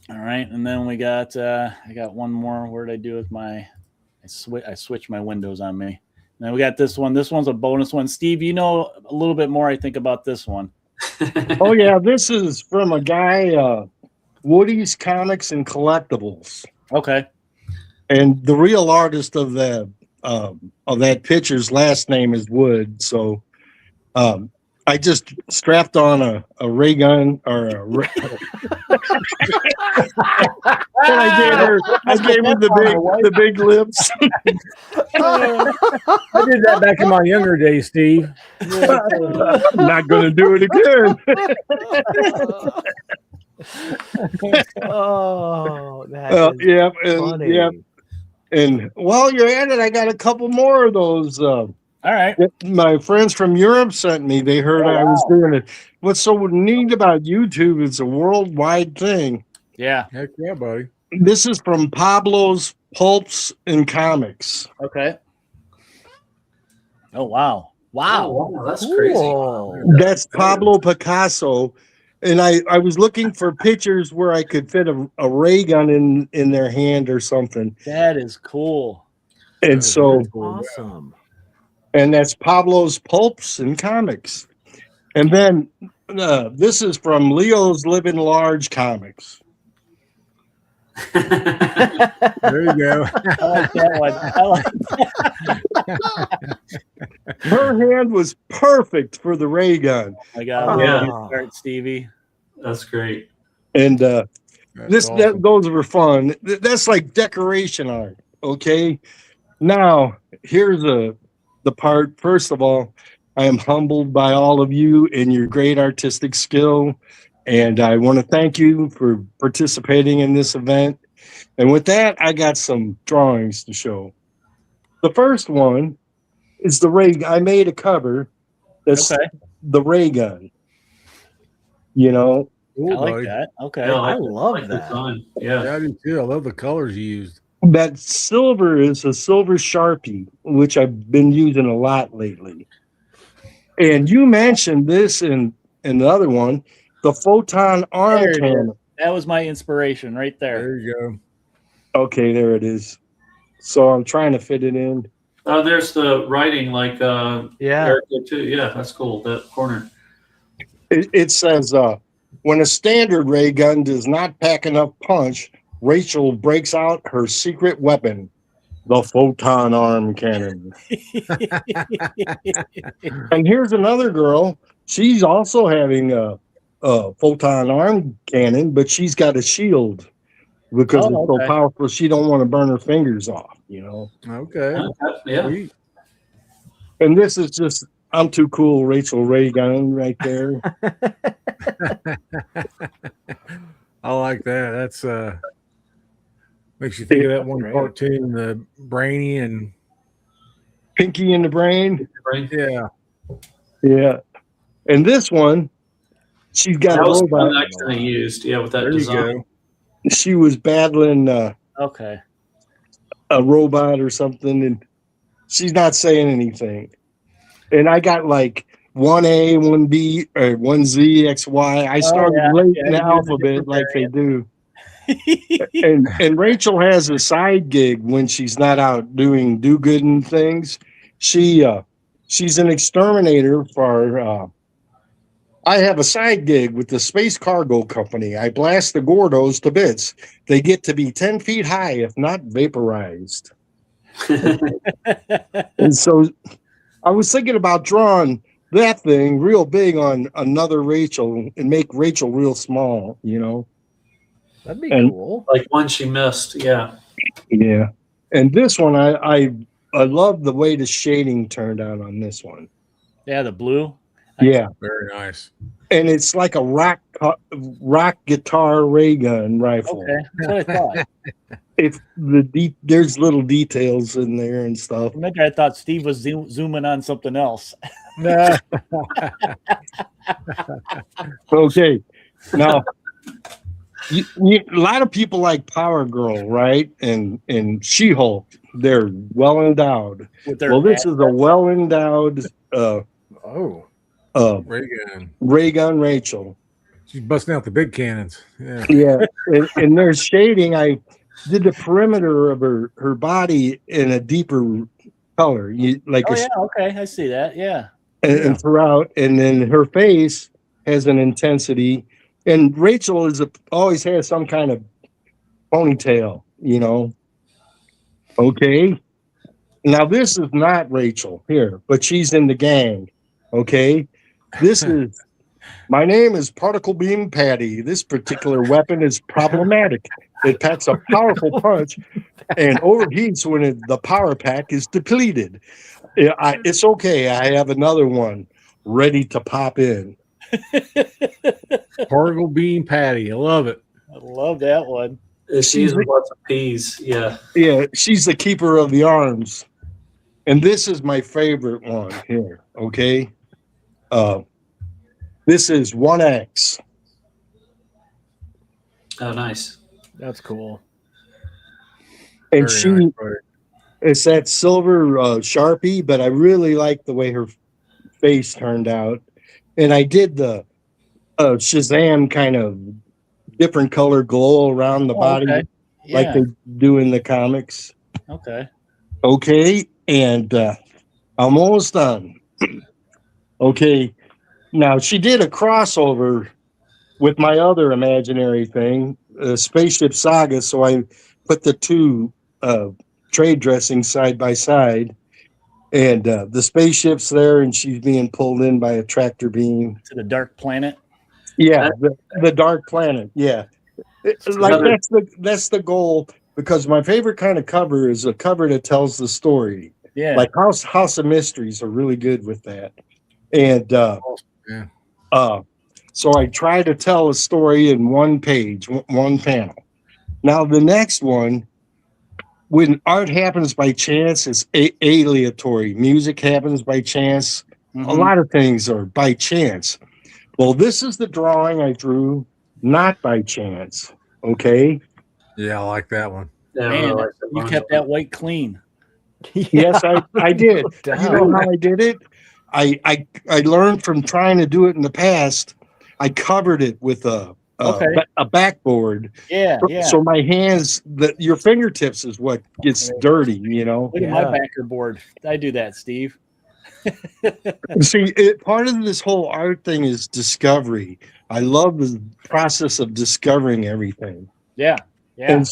A: All right, and then we got I got one more. Where did I do with my? I switched my windows on me. And then we got this one. This one's a bonus one. Steve, you know a little bit more, I think, about this one.
F: Oh yeah, this is from a guy, Woody's Comics and Collectibles.
A: Okay.
F: And the real artist of that picture's last name is Wood. So I just strapped on a ray gun or and I gave her the big lips.
C: I did that back in my younger days, Steve.
F: I'm not going to do it again.
B: Oh, that is funny.
F: Yeah. And while you're at it, I got a couple more of those.
A: All right.
F: My friends from Europe sent me. They heard I was doing it. What's so neat about YouTube is a worldwide thing.
A: Yeah.
C: Heck yeah, buddy.
F: This is from Pablo's Pulps and Comics.
A: Okay. Oh, wow. Wow.
E: Oh, wow, that's crazy.
F: That's Pablo Picasso. And I was looking for pictures where I could fit a ray gun in their hand or something.
A: That is cool.
F: And so
B: awesome.
F: And that's Pablo's Pulps and Comics. And then this is from Leo's Living Large Comics.
C: There you go.
A: I like that one.
F: Her hand was perfect for the ray gun.
A: I got start, Stevie.
E: That's great.
F: And
C: awesome.
F: those were fun. That's like decoration art. Okay. Now here's the part. First of all, I am humbled by all of you and your great artistic skill. And I want to thank you for participating in this event. And with that, I got some drawings to show. The first one is the ray. I made a cover that's the ray gun. You know,
A: I like that. Okay.
E: Yeah,
B: I love that.
E: Yeah,
C: I do too. I love the colors you used.
F: that silver is a silver Sharpie, which I've been using a lot lately. And you mentioned this in the other one, the photon arm cannon.
A: That was my inspiration right there.
C: There you go.
F: Okay, there it is. so I'm trying to fit it in.
E: Oh, there's the writing, like
B: Yeah.
E: Eric did too. Yeah, that's cool. That corner.
F: It says, when a standard ray gun does not pack enough punch, Rachel breaks out her secret weapon, the photon arm cannon. And here's another girl. She's also having a photon arm cannon, but she's got a shield because it's so powerful. She don't want to burn her fingers off, you know.
C: Okay.
E: Yeah.
C: Sweet.
F: And this is just, I'm too cool, Rachel Ray gun right there.
C: I like that. That's makes you think of that one cartoon, the Brainy and
F: Pinky in the Brain.
C: yeah.
F: Yeah. And this one, she's got
E: That
F: a
E: was
F: robot.
E: one I kind of used. Yeah, with that
C: There
E: design.
C: you go.
F: She was battling
A: Okay.
F: a robot or something, and she's not saying anything. And I got like 1A, 1B, or 1Z, XY. I started late in the alphabet like they do. and Rachel has a side gig when she's not out doing do-gooding things. She's an exterminator for I have a side gig with the Space Cargo Company. I blast the Gordos to bits. They get to be 10 feet high, if not vaporized. And so I was thinking about drawing that thing real big on another Rachel and make Rachel real small, you know.
B: That'd be cool.
E: Like one she missed. Yeah.
F: Yeah. And this one, I love the way the shading turned out on this one.
A: Yeah, the blue.
F: Yeah.
C: Very nice.
F: And it's like a rock guitar ray gun rifle.
A: Okay, that's what I thought.
F: It's there's little details in there and stuff.
A: Maybe I thought Steve was zooming on something else.
F: Okay. Now, a lot of people like Power Girl, right? And She-Hulk. They're well endowed. Well, this is a well endowed ray gun Rachel.
C: She's busting out the big cannons. Yeah.
F: Yeah. And there's shading. I did the perimeter of her body in a deeper color.
A: Okay, I see that. Yeah.
F: And throughout, and then her face has an intensity. And Rachel always has some kind of ponytail, you know. Okay. Now this is not Rachel here, but she's in the gang. Okay. This is my name is Particle Beam Patty. This particular weapon is problematic. It packs a powerful punch and overheats when the power pack is depleted. It's okay. I have another one ready to pop in.
C: Particle Beam Patty. I love it.
A: I love that one.
E: She's lots of peas. Yeah.
F: Yeah. She's the keeper of the arms. And this is my favorite one here. Okay. This is 1X.
E: Oh, nice.
A: That's cool.
F: And it's that silver Sharpie, but I really like the way her face turned out. And I did the Shazam kind of different color glow around the body, like they do in the comics. Okay. And I'm almost done. Okay. Now, she did a crossover with my other imaginary thing, Spaceship Saga, so I put the two trade dressings side by side, and the spaceship's there, and she's being pulled in by a tractor beam.
A: To the Dark Planet?
F: Yeah, the Dark Planet, yeah. That's the goal, because my favorite kind of cover is a cover that tells the story.
A: Yeah.
F: Like House of Mysteries are really good with that. And so I try to tell a story in one page, one panel. Now the next one, when art happens by chance, it's aleatory. Music happens by chance. A lot of things are by chance. Well, this is the drawing I drew, not by chance. Okay.
C: Yeah, I like that one.
E: Yeah,
A: Man,
E: like
A: you kept that white clean.
F: Yes, I did. You know how I did it? I learned from trying to do it in the past. I covered it with a a backboard.
A: Yeah.
F: So my hands, your fingertips is what gets dirty, you know.
A: Look at my backer board. I do that, Steve.
F: See, part of this whole art thing is discovery. I love the process of discovering everything.
A: Yeah.
F: And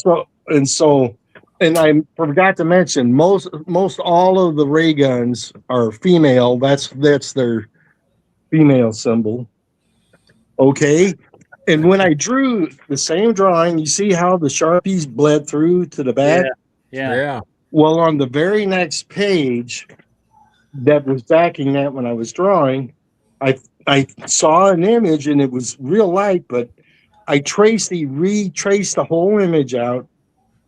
F: I forgot to mention most all of the ray guns are female. That's their female symbol. Okay. And when I drew the same drawing, you see how the Sharpies bled through to the back?
A: Yeah.
F: Well, on the very next page that was backing that when I was drawing, I saw an image and it was real light, but I retraced the whole image out.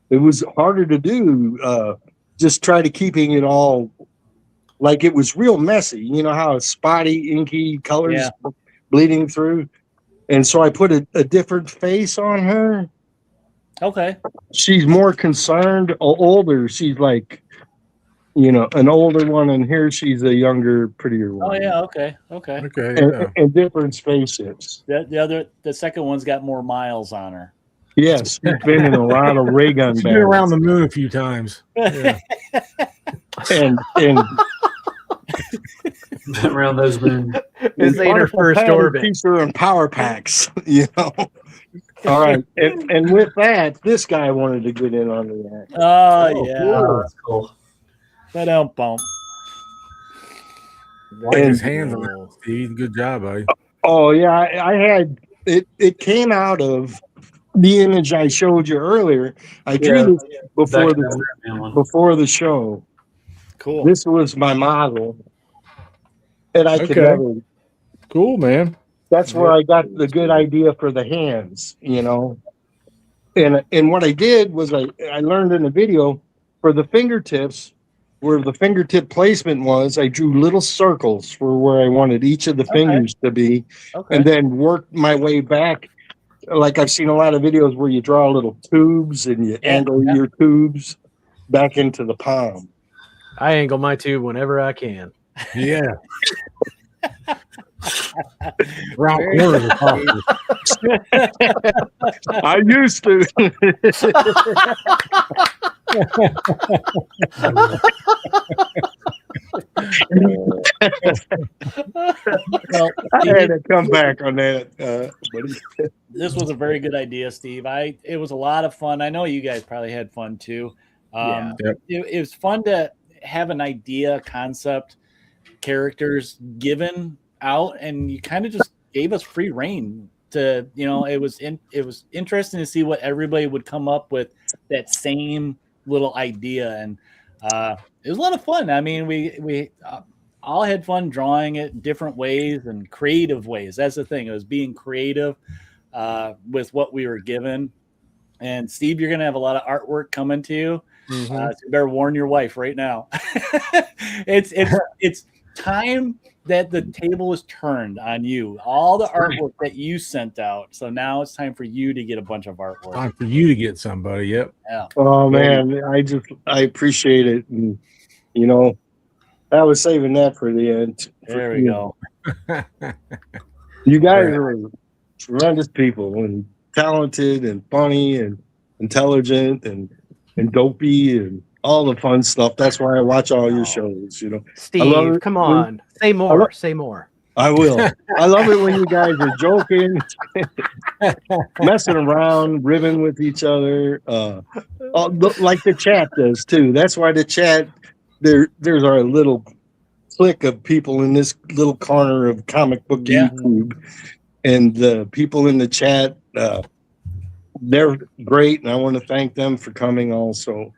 F: It was harder to do. Just try to keeping it all like it was real messy. You know how spotty, inky colors bleeding through. And so I put a different face on her.
A: Okay.
F: She's more concerned, older. She's like, you know, an older one, and here she's a younger, prettier one.
A: Oh yeah. Okay.
F: And different spaceships.
A: The second one's got more miles on her.
F: Yes, she's been in a lot of ray gun battles.
C: She's been around the moon a few times. Yeah.
F: and
E: around those moons.
B: This ain't her first orbit.
F: Keeps her in power packs, you know. All right, and with that, this guy wanted to get in on the act.
A: Oh yeah,
E: cool. That's cool.
A: Bump.
C: Wipe his hands around, Steve. Good job, buddy.
F: Oh yeah, I had it. It came out of the image I showed you earlier. I drew this before the show.
A: Cool.
F: This was my model, and I could never.
C: Cool, man.
F: That's where I got the good idea for the hands, you know. And what I did was I learned in the video for the fingertips, where the fingertip placement was, I drew little circles for where I wanted each of the fingers to be, and then worked my way back. Like I've seen a lot of videos where you draw little tubes and you angle your tubes back into the palm.
B: I angle my tube whenever I can.
C: Yeah. Round corners are possible.
F: I used to.
A: Well,
F: I had to come back on that.
A: This was a very good idea, Steve. It was a lot of fun. I know you guys probably had fun too. It was fun to have an idea, concept, characters given out, and you kind of just gave us free reign to, you know, it was interesting to see what everybody would come up with, that same little idea, and it was a lot of fun. I mean, we all had fun drawing it different ways and creative ways. That's the thing. It was being creative with what we were given. And Steve, you're going to have a lot of artwork coming to you. So you better warn your wife right now. It's time that the table is turned on you. All the artwork that you sent out. So now it's time for you to get a bunch of artwork.
C: Time for you to get somebody. Yep.
A: Yeah.
F: Oh man, I appreciate it, and you know, I was saving that for the end.
A: There we go.
F: You guys are tremendous people, and talented, and funny, and intelligent, and dopey, and all the fun stuff. That's why I watch all your shows. You know,
B: Steve, come on, say more. Say more.
F: I will. I love it when you guys are joking, messing around, ribbing with each other, like the chat does too. That's why the chat, there's our little clique of people in this little corner of comic book YouTube, and the people in the chat, they're great, and I want to thank them for coming also.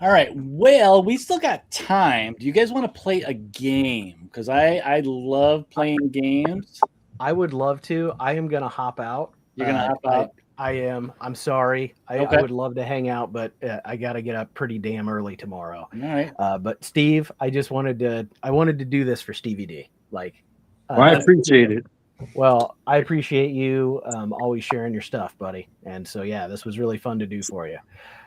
A: All right. Well, we still got time. Do you guys want to play a game? Because I love playing games.
B: I would love to. I am going to hop out.
A: You're going to hop out?
B: I am. I'm sorry. I would love to hang out, but I got to get up pretty damn early tomorrow.
A: All right.
B: But Steve, I wanted to do this for Stevey D. Like,
F: I appreciate it.
B: Well, I appreciate you always sharing your stuff, buddy. And so, yeah, this was really fun to do for you.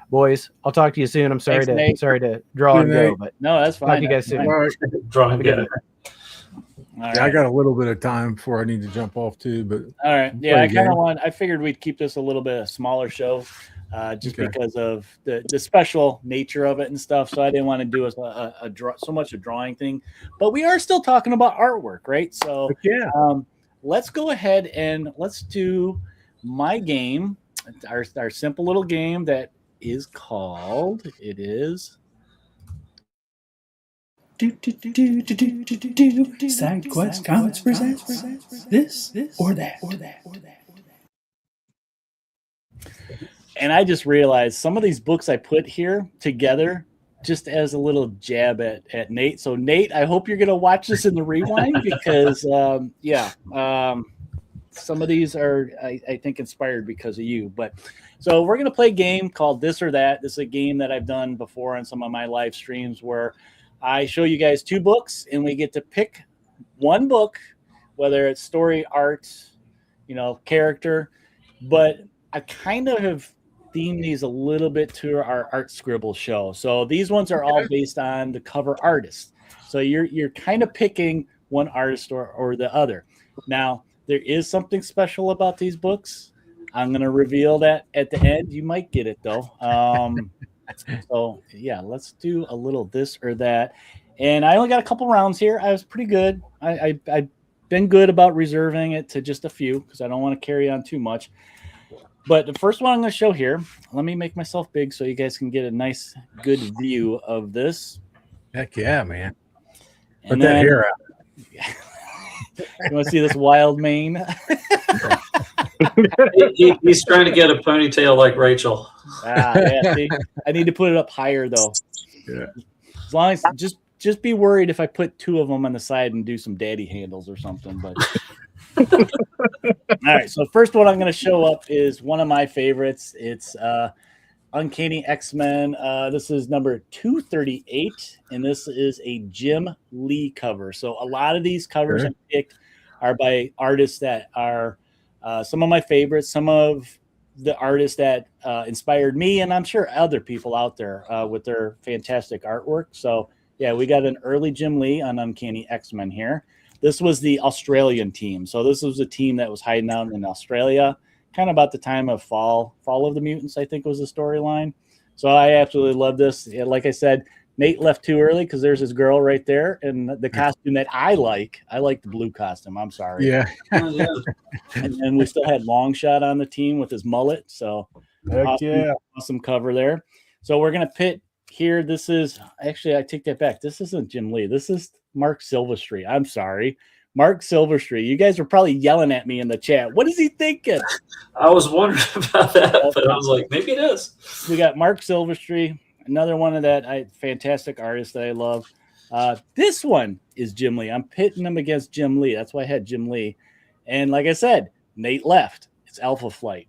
B: Boys, I'll talk to you soon. I'm sorry to draw and go, but
A: no, that's fine.
B: Talk to you guys soon.
E: Draw and go.
C: Yeah, I got a little bit of time before I need to jump off too, but
A: all right. Yeah, I figured we'd keep this a little bit a smaller show, because of the special nature of it and stuff. So I didn't want to do so much a drawing thing, but we are still talking about artwork, right? So let's go ahead and let's do my game, our simple little game that is called. It is.
G: SideQuest Comics presents this or that.
A: And I just realized some of these books I put here together just as a little jab at Nate. So Nate, I hope you're going to watch this in the rewind because some of these are, I think, inspired because of you. But so we're going to play a game called This or That. This is a game that I've done before on some of my live streams where I show you guys 2 books and we get to pick one book, whether it's story, art, character. But I kind of have themed these a little bit to our art scribble show. So these ones are all based on the cover artist. So you're kind of picking one artist or the other. Now, there is something special about these books. I'm going to reveal that at the end. You might get it, though. So, yeah, let's do a little this or that. And I only got a couple rounds here. I was pretty good. I've been good about reserving it to just a few because I don't want to carry on too much. But the first one I'm going to show here, let me make myself big so you guys can get a nice, good view of this.
C: Heck yeah, man. Put that hair out.
A: You want to see this wild mane?
E: He's trying to get a ponytail like Rachel.
A: Yeah, see? I need to put it up higher, though.
C: Yeah.
A: As long as just be worried if I put 2 of them on the side and do some daddy handles or something. But all right, so first one I'm going to show up is one of my favorites. It's Uncanny X-Men. This is number 238, and this is a Jim Lee cover. So a lot of these covers I picked are by artists that are some of my favorites, some of the artists that inspired me, and I'm sure other people out there with their fantastic artwork. So, yeah, we got an early Jim Lee on Uncanny X-Men here. This was the Australian team. So this was a team that was hiding out in Australia, kind of about the time of Fall of the Mutants, I think was the storyline. So I absolutely love this. Yeah, like I said, Nate left too early because there's his girl right there. And the costume that I like the blue costume. I'm sorry.
C: Yeah.
A: And then we still had Longshot on the team with his mullet. So awesome cover there. So we're going to pit here. This is actually, I take that back. This isn't Jim Lee. This is Mark Silverstreet. I'm sorry. Mark Silverstreet. You guys are probably yelling at me in the chat. What is he thinking?
E: I was wondering about that, but I was like, maybe it is.
A: We got Mark Silverstreet, another one of that fantastic artist that I love. This one is Jim Lee. I'm pitting him against Jim Lee. That's why I had Jim Lee. And like I said, Nate left. It's Alpha Flight.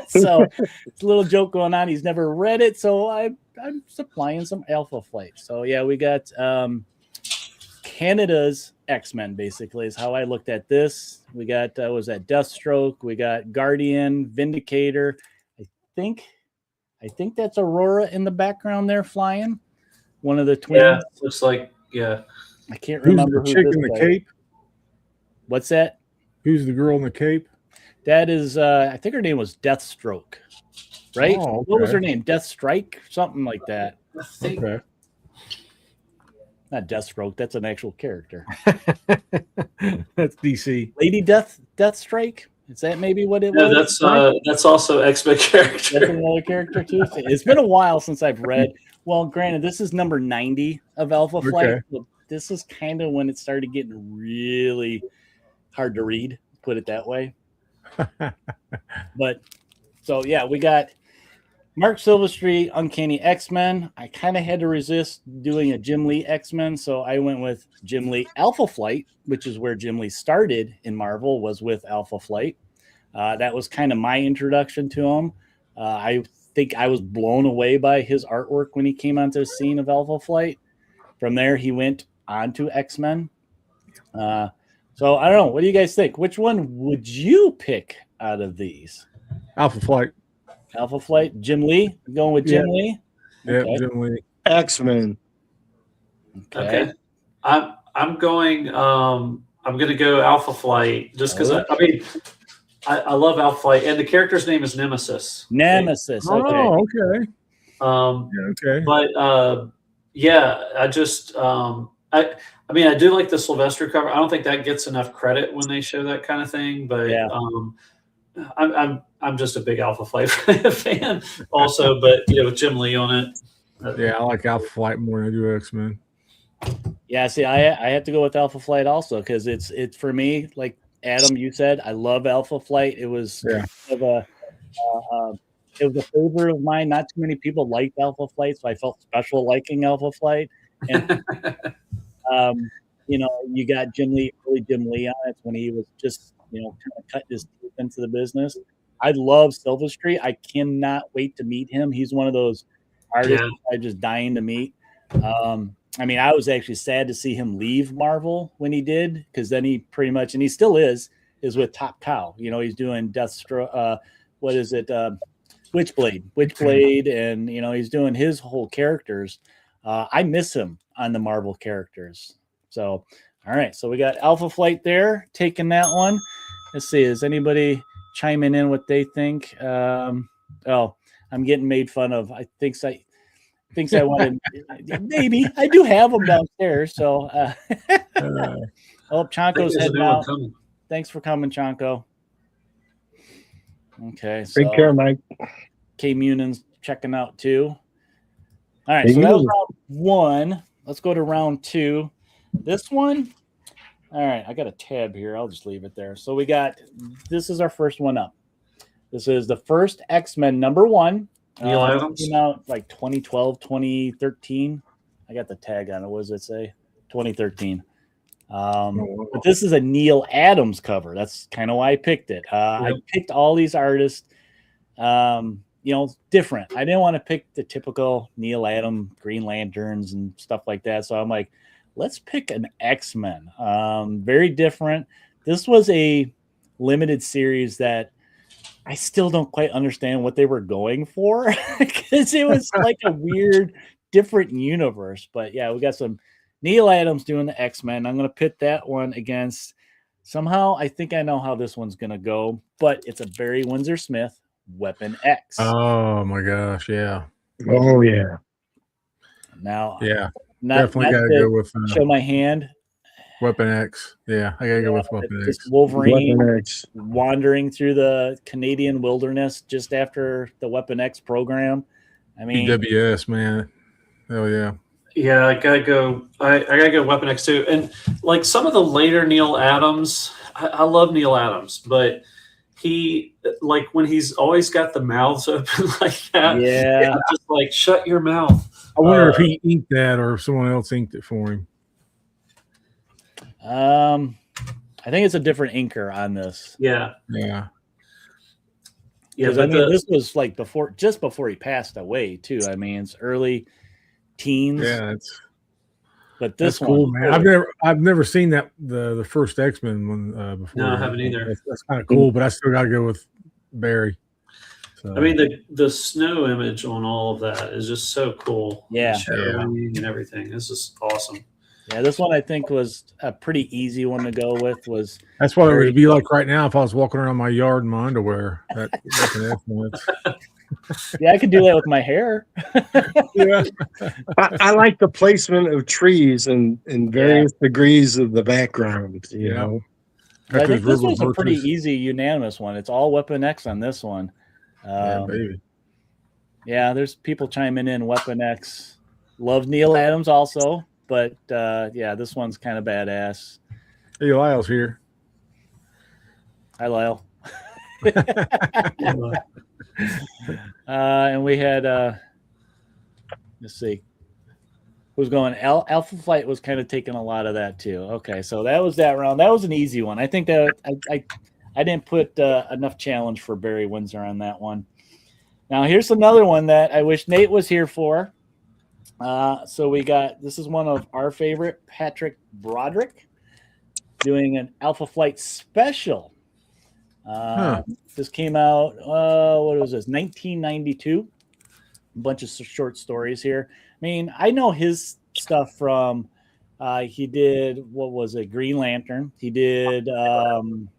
A: So it's a little joke going on. He's never read it, so I'm supplying some Alpha Flight. So yeah, we got Canada's X-Men, basically, is how I looked at this. We got Deathstroke, we got Guardian, Vindicator. I think that's Aurora in the background there flying. One of the twins.
E: Yeah, looks like, yeah.
A: I can't remember
C: who's the chick in the cape.
A: What's that?
C: Who's the girl in the cape?
A: That is, I think her name was Deathstroke, right?
C: Oh, okay.
A: What was her name? Deathstrike? Something like that.
E: I think.
C: Okay.
A: Not Deathstroke. That's an actual character.
C: That's DC.
A: Lady Deathstrike? Is that maybe what it was?
E: That's also X-Men character.
A: That's another character too. It's been a while since I've read. Well, granted, this is number 90 of Alpha Flight.
C: Okay.
A: So this is kind of when it started getting really hard to read, put it that way. But so yeah, we got Mark Silverstreet, Uncanny X-Men. I kind of had to resist doing a Jim Lee X-Men, so I went with Jim Lee Alpha Flight, which is where Jim Lee started in Marvel, was with Alpha Flight. That was kind of my introduction to him. I think I was blown away by his artwork when he came onto the scene of Alpha Flight. From there, he went on to X-Men. So I don't know. What do you guys think? Which one would you pick out of these?
C: Alpha Flight.
A: Alpha Flight. Jim Lee? Going with Jim Lee?
C: Yeah,
A: Okay.
C: Jim Lee.
F: X-Men.
E: Okay. I I'm going. I'm going to go Alpha Flight just because I love Alpha Flight, and the character's name is Nemesis.
A: Nemesis. Okay.
C: Oh, okay. Okay.
E: But yeah, I just I mean, I do like the Sylvester cover. I don't think that gets enough credit when they show that kind of thing. But
A: Yeah.
E: I'm just a big Alpha Flight fan, also. But with Jim Lee on it.
C: Yeah, I like Alpha Flight more than I do X-Men.
A: Yeah, see, I have to go with Alpha Flight also because it's for me, like Adam, you said, I love Alpha Flight. It was kind of it was a favorite of mine. Not too many people liked Alpha Flight, so I felt special liking Alpha Flight. And you got Jim Lee on it when he was just kind of cutting his teeth into the business. I love Silvestri. I cannot wait to meet him. He's one of those artists I'm just dying to meet. I mean, I was actually sad to see him leave Marvel when he did, because then he pretty much, and he still is with Top Cow. He's doing Deathstroke. What is it? Witchblade, and he's doing his whole characters. I miss him on the Marvel characters. So, all right, so we got Alpha Flight there, taking that one. Let's see, is anybody chiming in what they think? I'm getting made fun of. I think I wanted. Maybe I do have them downstairs. So, Chonko's heading out. Thanks for coming, Chonko. Okay, so
F: take care, Mike.
A: K Munan's checking out too. All right, so that was round one. Let's go to round two. This one. All right, I got a tab here. I'll just leave it there. So this is our first one up. This is the first X-Men #1.
E: Neil Adams?
A: Came out like 2012, 2013. I got the tag on it. What does it say? 2013. But this is a Neil Adams cover. That's kind of why I picked it. I picked all these artists, different. I didn't want to pick the typical Neil Adams Green Lanterns and stuff like that. So I'm like, let's pick an X-Men. Very different. This was a limited series that I still don't quite understand what they were going for, because it was like a weird, different universe. But yeah, we got some Neil Adams doing the X-Men. I'm going to pit that one against, somehow I think I know how this one's going to go, but it's a Barry Windsor Smith Weapon X.
C: Oh my gosh, yeah.
F: Oh yeah.
A: Now,
C: definitely got to go with
A: show my hand.
C: Weapon X. Yeah, I gotta go with Weapon X.
A: Wolverine
F: Weapon X.
A: wandering through the Canadian wilderness just after the Weapon X program. I mean,
C: PWS, man. Hell yeah.
E: Yeah, I gotta go. I gotta go Weapon X too. And like some of the later Neil Adams, I love Neil Adams, but he, like when he's always got the mouths open like that.
A: Yeah,
E: just like shut your mouth.
C: I wonder if he inked that or if someone else inked it for him.
A: I think it's a different inker on this.
E: Yeah.
A: Because this was like before he passed away too. I mean, it's early teens.
C: Yeah,
A: but this
C: that's cool, man. I've never seen that the first X-Men one before.
E: No, I haven't either.
C: That's kind of cool, but I still got to go with Barry. So.
E: I mean, the snow image on all of that is just so cool.
A: Yeah,
E: and everything. This is awesome.
A: Yeah, this one I think was a pretty easy one to go with.
C: That's what it would be like right now if I was walking around my yard in my underwear.
A: Yeah, I could do that with my hair.
F: Yeah, I like the placement of trees and various degrees of the background. You know,
A: I think this was a pretty easy unanimous one. It's all Weapon X on this one.
C: Baby.
A: Yeah, there's people chiming in. Weapon X. Love Neil Adams also. But this one's kind of badass.
C: Hey, Lyle's here.
A: Hi, Lyle. And we had, let's see, who's going? Alpha Flight was kind of taking a lot of that too. Okay, so that was that round. That was an easy one. I think that I didn't put enough challenge for Barry Windsor on that one. Now here's another one that I wish Nate was here for. So this is one of our favorite, Patrick Broderick, doing an Alpha Flight special. This came out, what was this, 1992? A bunch of short stories here. I mean, I know his stuff from He did, what was it, Green Lantern. He did, I'm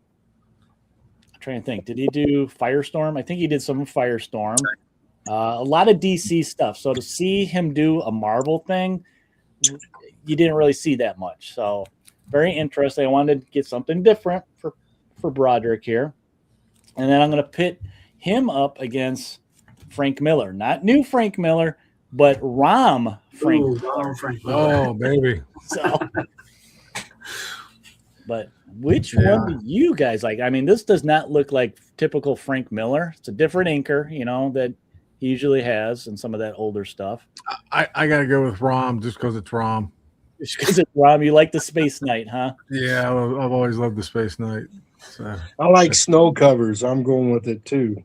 A: trying to think, did he do Firestorm? I think he did some Firestorm. A lot of DC stuff. So to see him do a Marvel thing, you didn't really see that much. So very interesting. I wanted to get something different for Broderick here. And then I'm going to pit him up against Frank Miller. Not new Frank Miller, but Rom Frank Miller.
C: Oh, baby.
A: So, but which one do you guys like? I mean, this does not look like typical Frank Miller. It's a different inker, that he usually has and some of that older stuff.
C: I got to go with Rom just because it's Rom.
A: Just because it's Rom. You like the Space Knight, huh?
C: Yeah, I've always loved the Space Knight. So.
F: I like snow covers. I'm going with it too.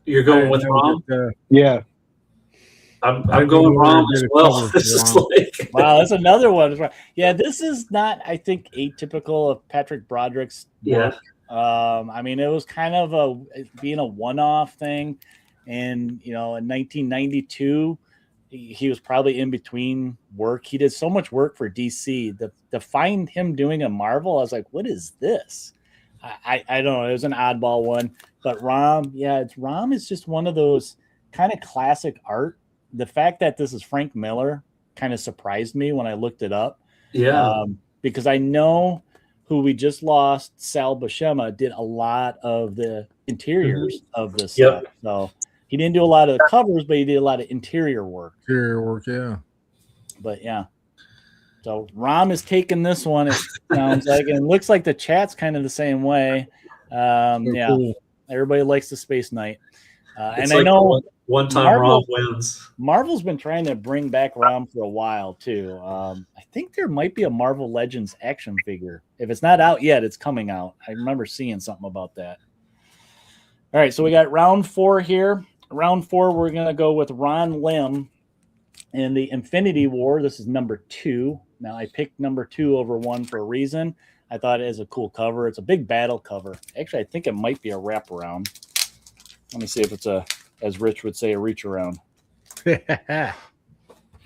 E: You're going with Rom?
F: Yeah.
E: I'm going Rom as well. This is like
A: wow, that's another one. Yeah, this is not, I think, atypical of Patrick Broderick's work. I mean, it was kind of being a one-off thing. And, in 1992, he was probably in between work. He did so much work for DC. To find him doing a Marvel, I was like, what is this? I don't know. It was an oddball one. But Rom is just one of those kind of classic art. The fact that this is Frank Miller kind of surprised me when I looked it up.
E: Yeah.
A: Because I know who we just lost, Sal Buscema, did a lot of the interiors of this stuff. So he didn't do a lot of the covers, but he did a lot of interior work.
C: Yeah.
A: But yeah. So Rom is taking this one, it sounds like, and it looks like the chat's kind of the same way. Cool. Everybody likes the Space Knight. And like I know
E: one time Rom wins.
A: Marvel's been trying to bring back Rom for a while too. I think there might be a Marvel Legends action figure. If it's not out yet, it's coming out. I remember seeing something about that. All right, so we got round 4 here. Round 4, we're going to go with Ron Lim in the Infinity War. This is number 2. Now, I picked number 2 over 1 for a reason. I thought it is a cool cover. It's a big battle cover. Actually, I think it might be a wraparound. Let me see if it's as Rich would say, a reach around.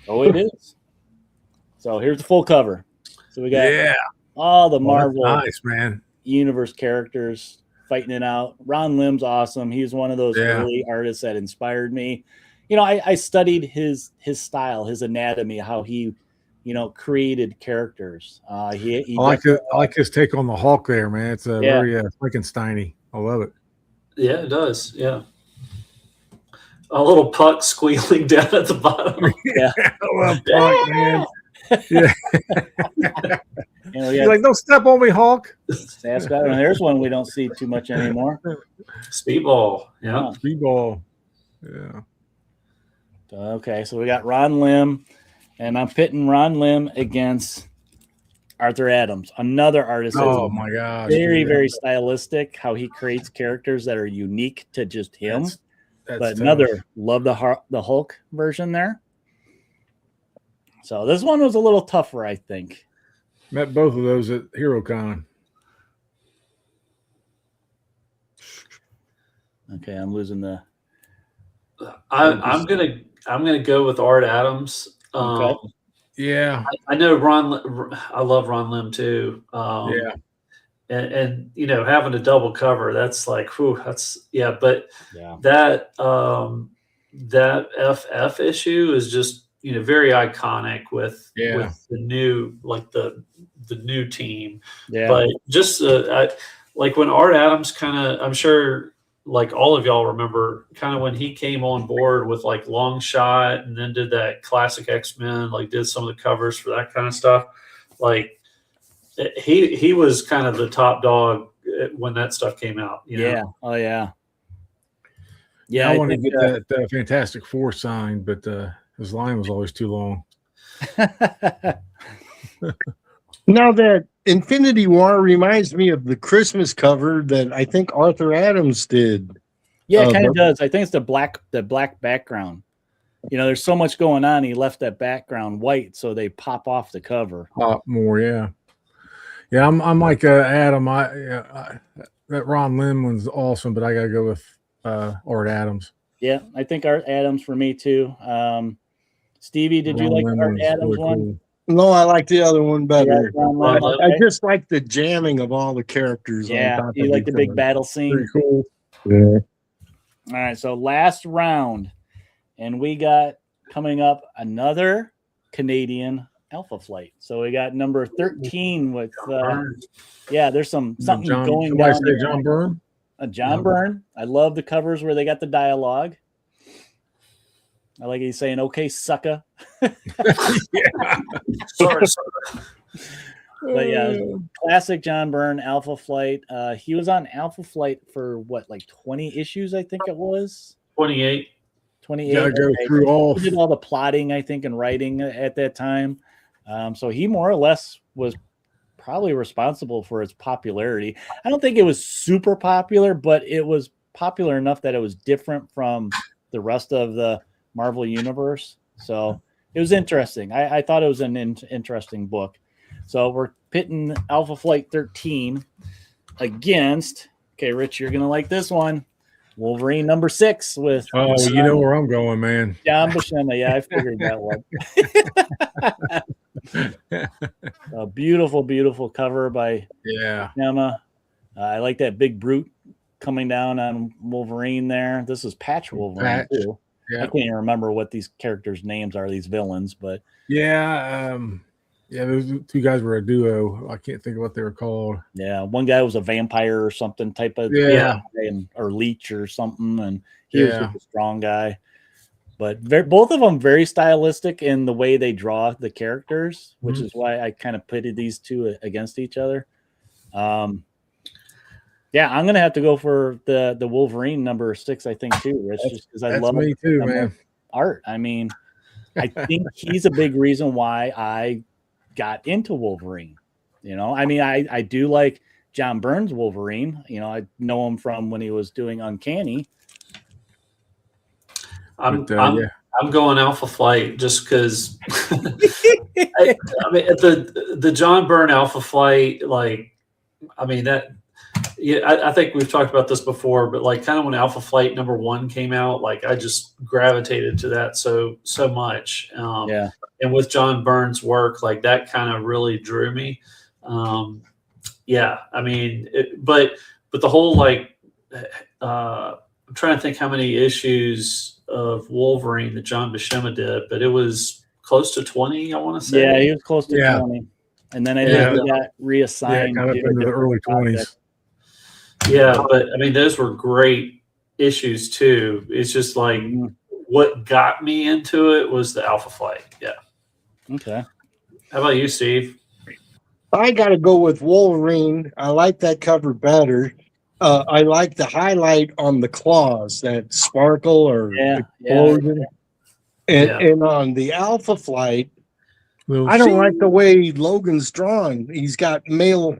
A: Oh, it is. So here's the full cover. So we got all the Marvel
C: nice, man.
A: Universe characters fighting it out. Ron Lim's awesome. He's one of those early artists that inspired me. I studied his style, his anatomy, how he, created characters. I
C: like his take on the Hulk there, man. It's very Frankenstein-y. I love it.
E: Yeah, it does. Yeah. A little Puck squealing down at the bottom.
A: Yeah.
C: I love Puck, man. Yeah. You're like, don't step on me, Hulk.
A: There's one we don't see too much anymore.
E: Speedball. Yeah.
C: Speedball. Yeah.
A: Okay, so we got Ron Lim, and I'm pitting Ron Lim against Arthur Adams, another artist.
C: Oh my gosh.
A: Very, very stylistic, how he creates characters that are unique to just him.
C: That's
A: but another love the Hulk version there. So this one was a little tougher, I think.
C: Met both of those at HeroCon.
E: Okay, I'm losing the. I'm gonna go with Art Adams.
C: Okay. Yeah,
E: I know I love Ron Lim too. And having a double cover, that's like, whew, but that FF issue is just very iconic with the new the new team. Yeah, but just like when Art Adams I'm sure like all of y'all remember kind of when he came on board with like Long Shot and then did that classic X-Men, like did some of the covers for that kind of stuff. Like he was kind of the top dog when that stuff came out.
A: Yeah. Oh yeah.
C: Yeah. I wanted to get that Fantastic Four signed, but his line was always too long.
F: Now that Infinity War reminds me of the Christmas cover that I think Arthur Adams did.
A: Yeah, it kind of does. I think it's the black background. There's so much going on. He left that background white, so they pop off the cover.
C: Pop more, yeah. Yeah, I'm like Adam. That Ron Lim one's awesome, but I got to go with Art Adams.
A: Yeah, I think Art Adams for me too. Stevie, did you like Art Adams one? Cool.
F: No, I like the other one better.
A: Yeah,
F: I just like the jamming of all the characters.
A: Yeah,
F: on top
A: you
F: of
A: like
F: each
A: the big
F: other.
A: battle scene.
C: Pretty cool.
F: Yeah.
A: All right, so last round, and we got coming up another Canadian Alpha Flight. So we got number 13 with there's something going down
C: Somebody say
A: here.
C: John Byrne.
A: John Byrne. I love the covers where they got the dialogue. I like he's saying, "Okay, sucker."
E: Sorry.
A: But yeah, classic John Byrne Alpha Flight. He was on Alpha Flight for what, like 20 issues, I think it was.
E: 28.
A: 28.
C: Gotta go through all.
A: He did all the plotting, I think, and writing at that time. So he more or less was probably responsible for its popularity. I don't think it was super popular, but it was popular enough that it was different from the rest of the Marvel universe. So it was interesting. I thought it was an interesting book. So we're pitting Alpha Flight 13 against, okay, Rich, you're going to like this one, Wolverine number 6 with...
C: Oh, you know where I'm going, man.
A: John Buscema. Yeah, I figured that one. A beautiful, beautiful cover by Buscema. I like that big brute coming down on Wolverine there. This is Patch Wolverine, too. Yeah. I can't even remember what these characters' names are, these villains, but...
C: those two guys were a duo. I can't think of what they were called.
A: Yeah, one guy was a vampire or something type of or leech or something, and he was just a strong guy. But both of them very stylistic in the way they draw the characters, which is why I kind of pitted these two against each other. I'm gonna have to go for the Wolverine number 6, I think too, Rich, just because I love
C: me too, man.
A: Art. I mean, I think he's a big reason why I got into Wolverine. I mean, I do like John Byrne's Wolverine. I know him from when he was doing Uncanny.
E: I'm going Alpha Flight just because I mean the John Byrne Alpha Flight, I think we've talked about this before, but kind of when Alpha Flight number 1 came out, I just gravitated to that so much. And with John Byrne's work, that kind of really drew me. I mean, but the whole I'm trying to think how many issues of Wolverine that John Buscema did, but it was close to 20, I want to say.
A: Yeah, he was close to 20. And then I think he got reassigned
C: kind of into the early 20s.
E: Yeah, but I mean, those were great issues too. It's just what got me into it was the Alpha Flight. Yeah.
A: Okay.
E: How about you, Steve?
F: I got to go with Wolverine. I like that cover better. I like the highlight on the claws, that sparkle or explosion. And on the Alpha Flight, I don't like the way Logan's drawn. He's got male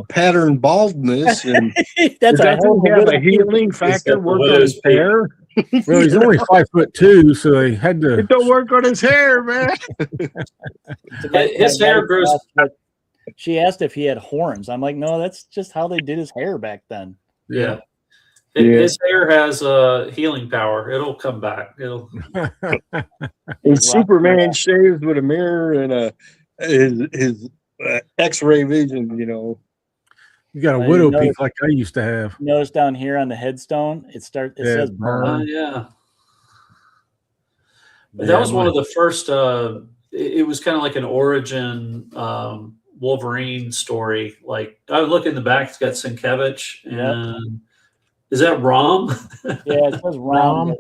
F: pattern baldness, and
A: that's
F: have a healing factor work on his hair.
C: Well, he's only 5'2", so they had to.
F: It don't work on his hair, man.
E: His hair grows.
A: She asked if he had horns. I'm like, no, that's just how they did his hair back then.
E: Yeah. His hair has healing power. It'll come back. It'll.
F: And Superman shaves with a mirror and his X-ray vision.
C: You got a widow peak like I used to have.
A: Notice down here on the headstone, it says Byrne.
E: That was one of the first. It was kind of like an origin Wolverine story. I would look in the back; it's got Sienkiewicz, and is that Rom?
A: Yeah, it says Rom.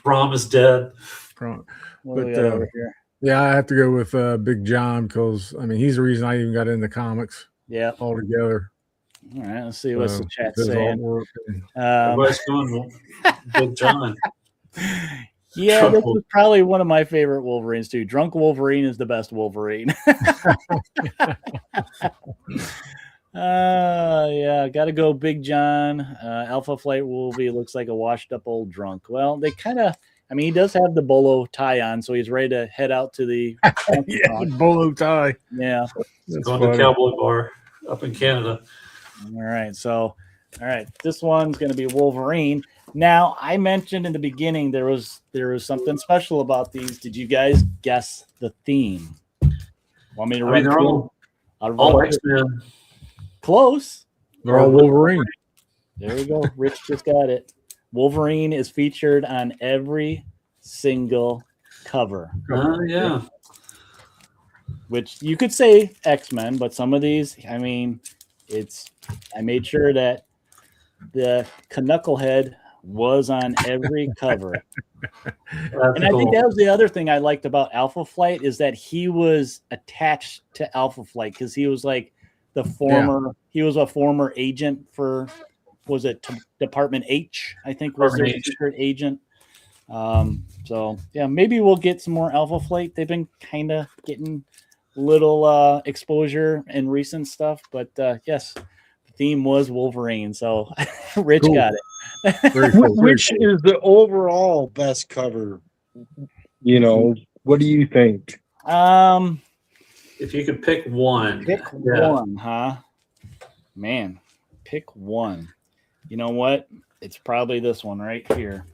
E: Rom is dead.
A: What do we got over here?
C: Yeah, I have to go with Big John because he's the reason I even got into comics.
A: Yeah,
C: altogether.
A: All right, let's see what's the chat saying.
E: Everybody's going Big John.
A: Yeah, this is probably one of my favorite Wolverines too. Drunk Wolverine is the best Wolverine. Got to go Big John. Alpha Flight looks like a washed up old drunk. Well, they kind of, he does have the bolo tie on, so he's ready to head out to the
C: bolo tie.
A: Yeah.
E: Going to Cowboy Bar up in Canada.
A: All right, this one's going to be Wolverine. Now, I mentioned in the beginning there was something special about these. Did you guys guess the theme? Want me to run through?
E: All X-Men.
A: Close.
C: They're all Wolverine.
A: There we go. Rich just got it. Wolverine is featured on every single cover.
E: Oh, yeah.
A: Which you could say X-Men, but some of these, I mean, I made sure that the Knucklehead was on every cover. And I think that was the other thing I liked about Alpha Flight is that he was attached to Alpha Flight because he was like he was a former agent for, was it Department H? I think was their secret agent. So yeah, maybe we'll get some more Alpha Flight. They've been kind of getting little exposure in recent stuff, but yes, the theme was Wolverine. So Rich got it.
F: Which is the overall best cover? You know, what do you think?
E: If you could pick one.
A: One, huh? Man, pick one. You know what? It's probably this one right here.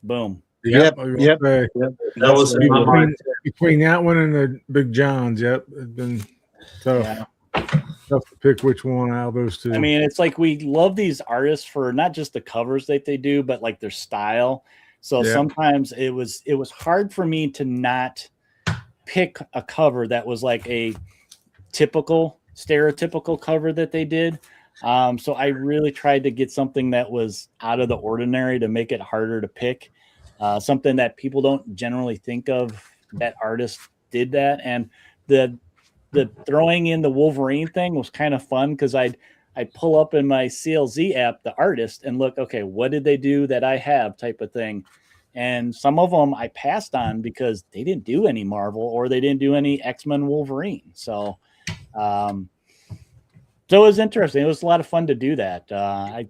A: Boom.
F: Yep.
E: That was in my mind.
C: Between that one and the Big Johns, it's been tough.
A: Yeah.
C: Tough to pick which one out of those two.
A: I mean, it's like we love these artists for not just the covers that they do, but like their style. So sometimes it was hard for me to not pick a cover that was like a stereotypical cover that they did. So I really tried to get something that was out of the ordinary to make it harder to pick. Something that people don't generally think of that artist did that. And the throwing in the Wolverine thing was kind of fun because I'd pull up in my CLZ app the artist and look, okay, what did they do that I have type of thing. And some of them I passed on because they didn't do any Marvel or they didn't do any X-Men Wolverine. So it was interesting. It was a lot of fun to do that. I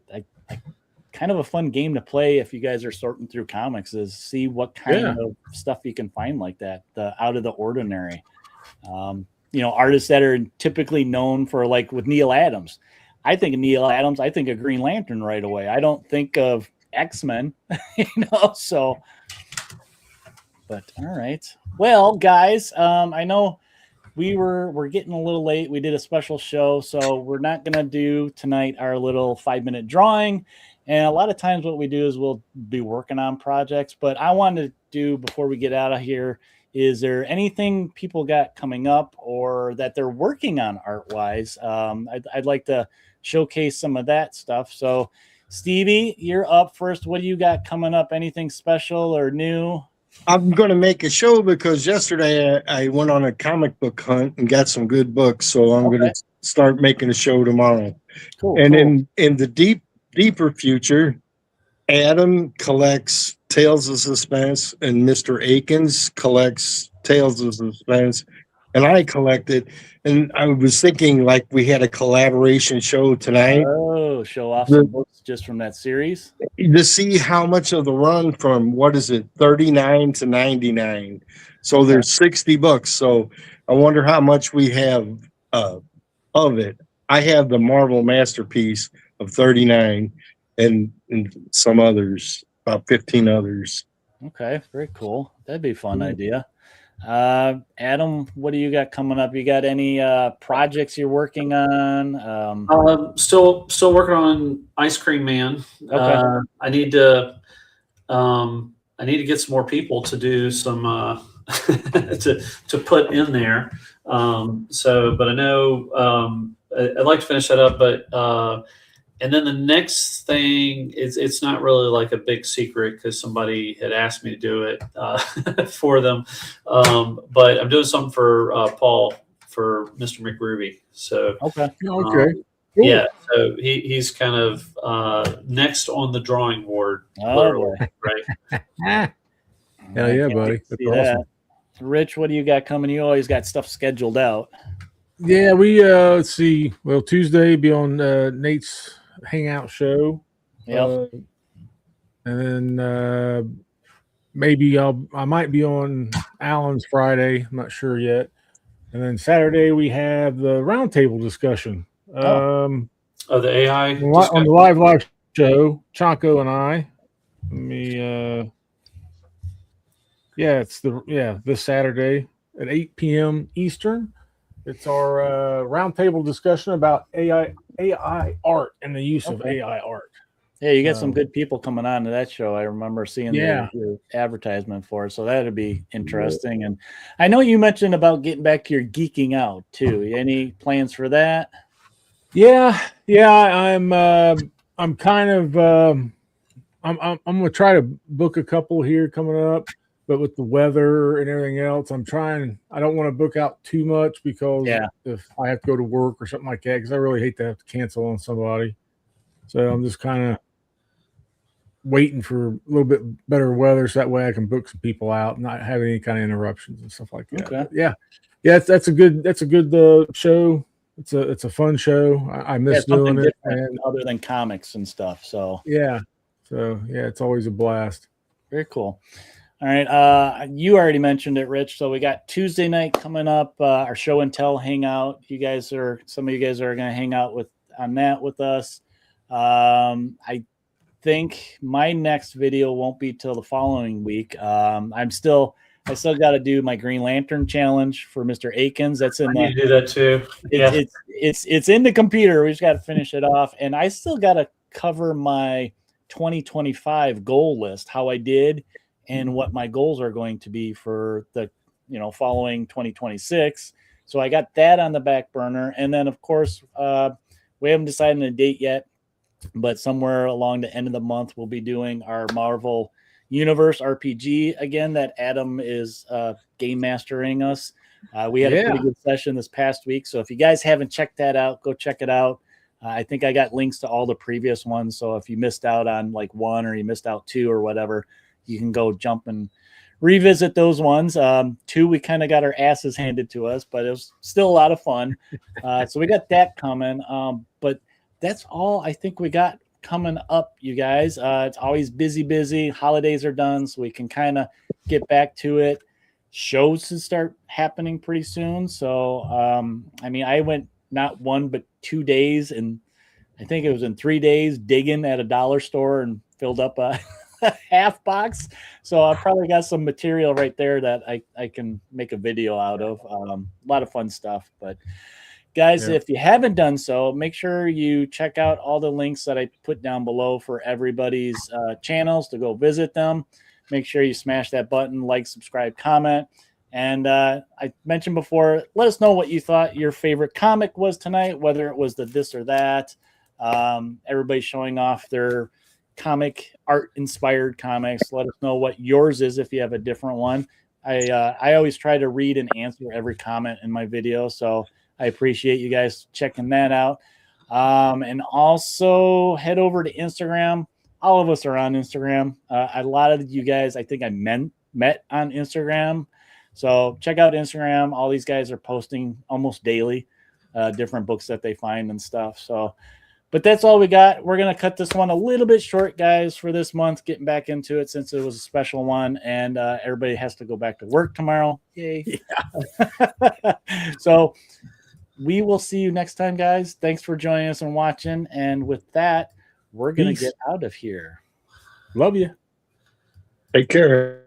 A: kind of a fun game to play if you guys are sorting through comics is see what kind of stuff you can find like that, the out of the ordinary. Artists that are typically known for, like with Neil Adams. I think of Neil Adams, I think of Green Lantern right away. I don't think of X-Men, so. But all right. Well, guys, I know we're getting a little late. We did a special show, so we're not going to do tonight our little 5-minute drawing. And a lot of times what we do is we'll be working on projects. But I wanted to do, before we get out of here, is there anything people got coming up or that they're working on art-wise? I'd like to showcase some of that stuff. So, Stevie, you're up first. What do you got coming up? Anything special or new?
F: I'm going to make a show because yesterday I went on a comic book hunt and got some good books. So I'm going to start making a show tomorrow.
A: Cool.
F: In the deeper future, Adam collects Tales of Suspense and Mr. Akins collects Tales of Suspense, and I collect it. And I was thinking like we had a collaboration show tonight.
A: Oh, show off some books just from that series
F: to see how much of the run from 39 to 99. So there's 60 books. So I wonder how much we have of it. I have the Marvel Masterpiece of 39 and some others, about 15 others.
A: Okay, very cool. That'd be a fun idea. Adam, what do you got coming up? You got any projects you're working on?
E: Still working on Ice Cream Man.
A: Okay.
E: I need to get some more people to do some to put in there. But I know I'd like to finish that up, but and then the next thing is, it's not really like a big secret because somebody had asked me to do it for them. But I'm doing something for Paul, for Mr. McRuby. So
C: okay.
E: Yeah, so he's kind of next on the drawing board.
A: Oh,
E: right.
C: Hell yeah, buddy. That's awesome.
A: Rich, what do you got coming? You always got stuff scheduled out.
C: Yeah, we let's see. Well, Tuesday be on Nate's hangout show.
A: Yep.
C: And then maybe I might be on Alan's Friday. I'm not sure yet. And then Saturday we have the roundtable discussion.
E: The AI
C: on the live show, Chaco and I. Let me it's this Saturday at 8 p.m. Eastern. It's our roundtable discussion about AI art and the use of AI art.
A: Yeah, you got some good people coming on to that show. I remember seeing your advertisement for it, so that'd be interesting. And I know you mentioned about getting back to your geeking out too. Any plans for that?
C: Yeah, I'm kind of I'm gonna try to book a couple here coming up, but with the weather and everything else, I don't want to book out too much because if I have to go to work or something like that, because I really hate to have to cancel on somebody. So I'm just kind of waiting for a little bit better weather so that way I can book some people out and not have any kind of interruptions and stuff like that. Okay. That's a good show. It's a fun show. I miss doing it, and
A: other than comics and stuff. So
C: it's always a blast.
A: Very cool. All right, you already mentioned it, Rich. So we got Tuesday night coming up, our show and tell hangout. Some of you guys are going to hang out on that with us. I think my next video won't be till the following week. I still got to do my Green Lantern challenge for Mr. Akins. That's in
E: you do that too.
A: It's in the computer. We just got to finish it off, and I still got to cover my 2025 goal list, how I did, and what my goals are going to be for the following 2026. So I got that on the back burner, and then of course we haven't decided a date yet, but somewhere along the end of the month we'll be doing our Marvel Universe RPG again that Adam is game mastering us. We had a pretty good session this past week, so if you guys haven't checked that out, go check it out. I think I got links to all the previous ones, so if you missed out on like one or you missed out two or whatever, you can go jump and revisit those ones. Two, we kind of got our asses handed to us, but it was still a lot of fun. So we got that coming. But that's all I think we got coming up, you guys. It's always busy. Holidays are done, so we can kind of get back to it. Shows to start happening pretty soon. So, I went not 1 but 2 days, and I think it was in 3 days digging at a dollar store and filled up a half box. So I probably got some material right there that I can make a video out of. A lot of fun stuff. But guys, if you haven't done so, make sure you check out all the links that I put down below for everybody's channels to go visit them. Make sure you smash that button, like, subscribe, comment. And I mentioned before, let us know what you thought your favorite comic was tonight, whether it was the this or that. Everybody's showing off their comic art inspired comics. Let us know what yours is if you have a different one. I always try to read and answer every comment in my video, so I appreciate you guys checking that out. And also head over to Instagram. All of us are on Instagram. A lot of you guys I think I met on Instagram. So check out Instagram. All these guys are posting almost daily different books that they find and stuff. So, but that's all we got. We're going to cut this one a little bit short, guys, for this month, getting back into it since it was a special one. And everybody has to go back to work tomorrow. Yay. Yeah. So we will see you next time, guys. Thanks for joining us and watching. And with that, we're going to get out of here.
C: Love you.
F: Take care.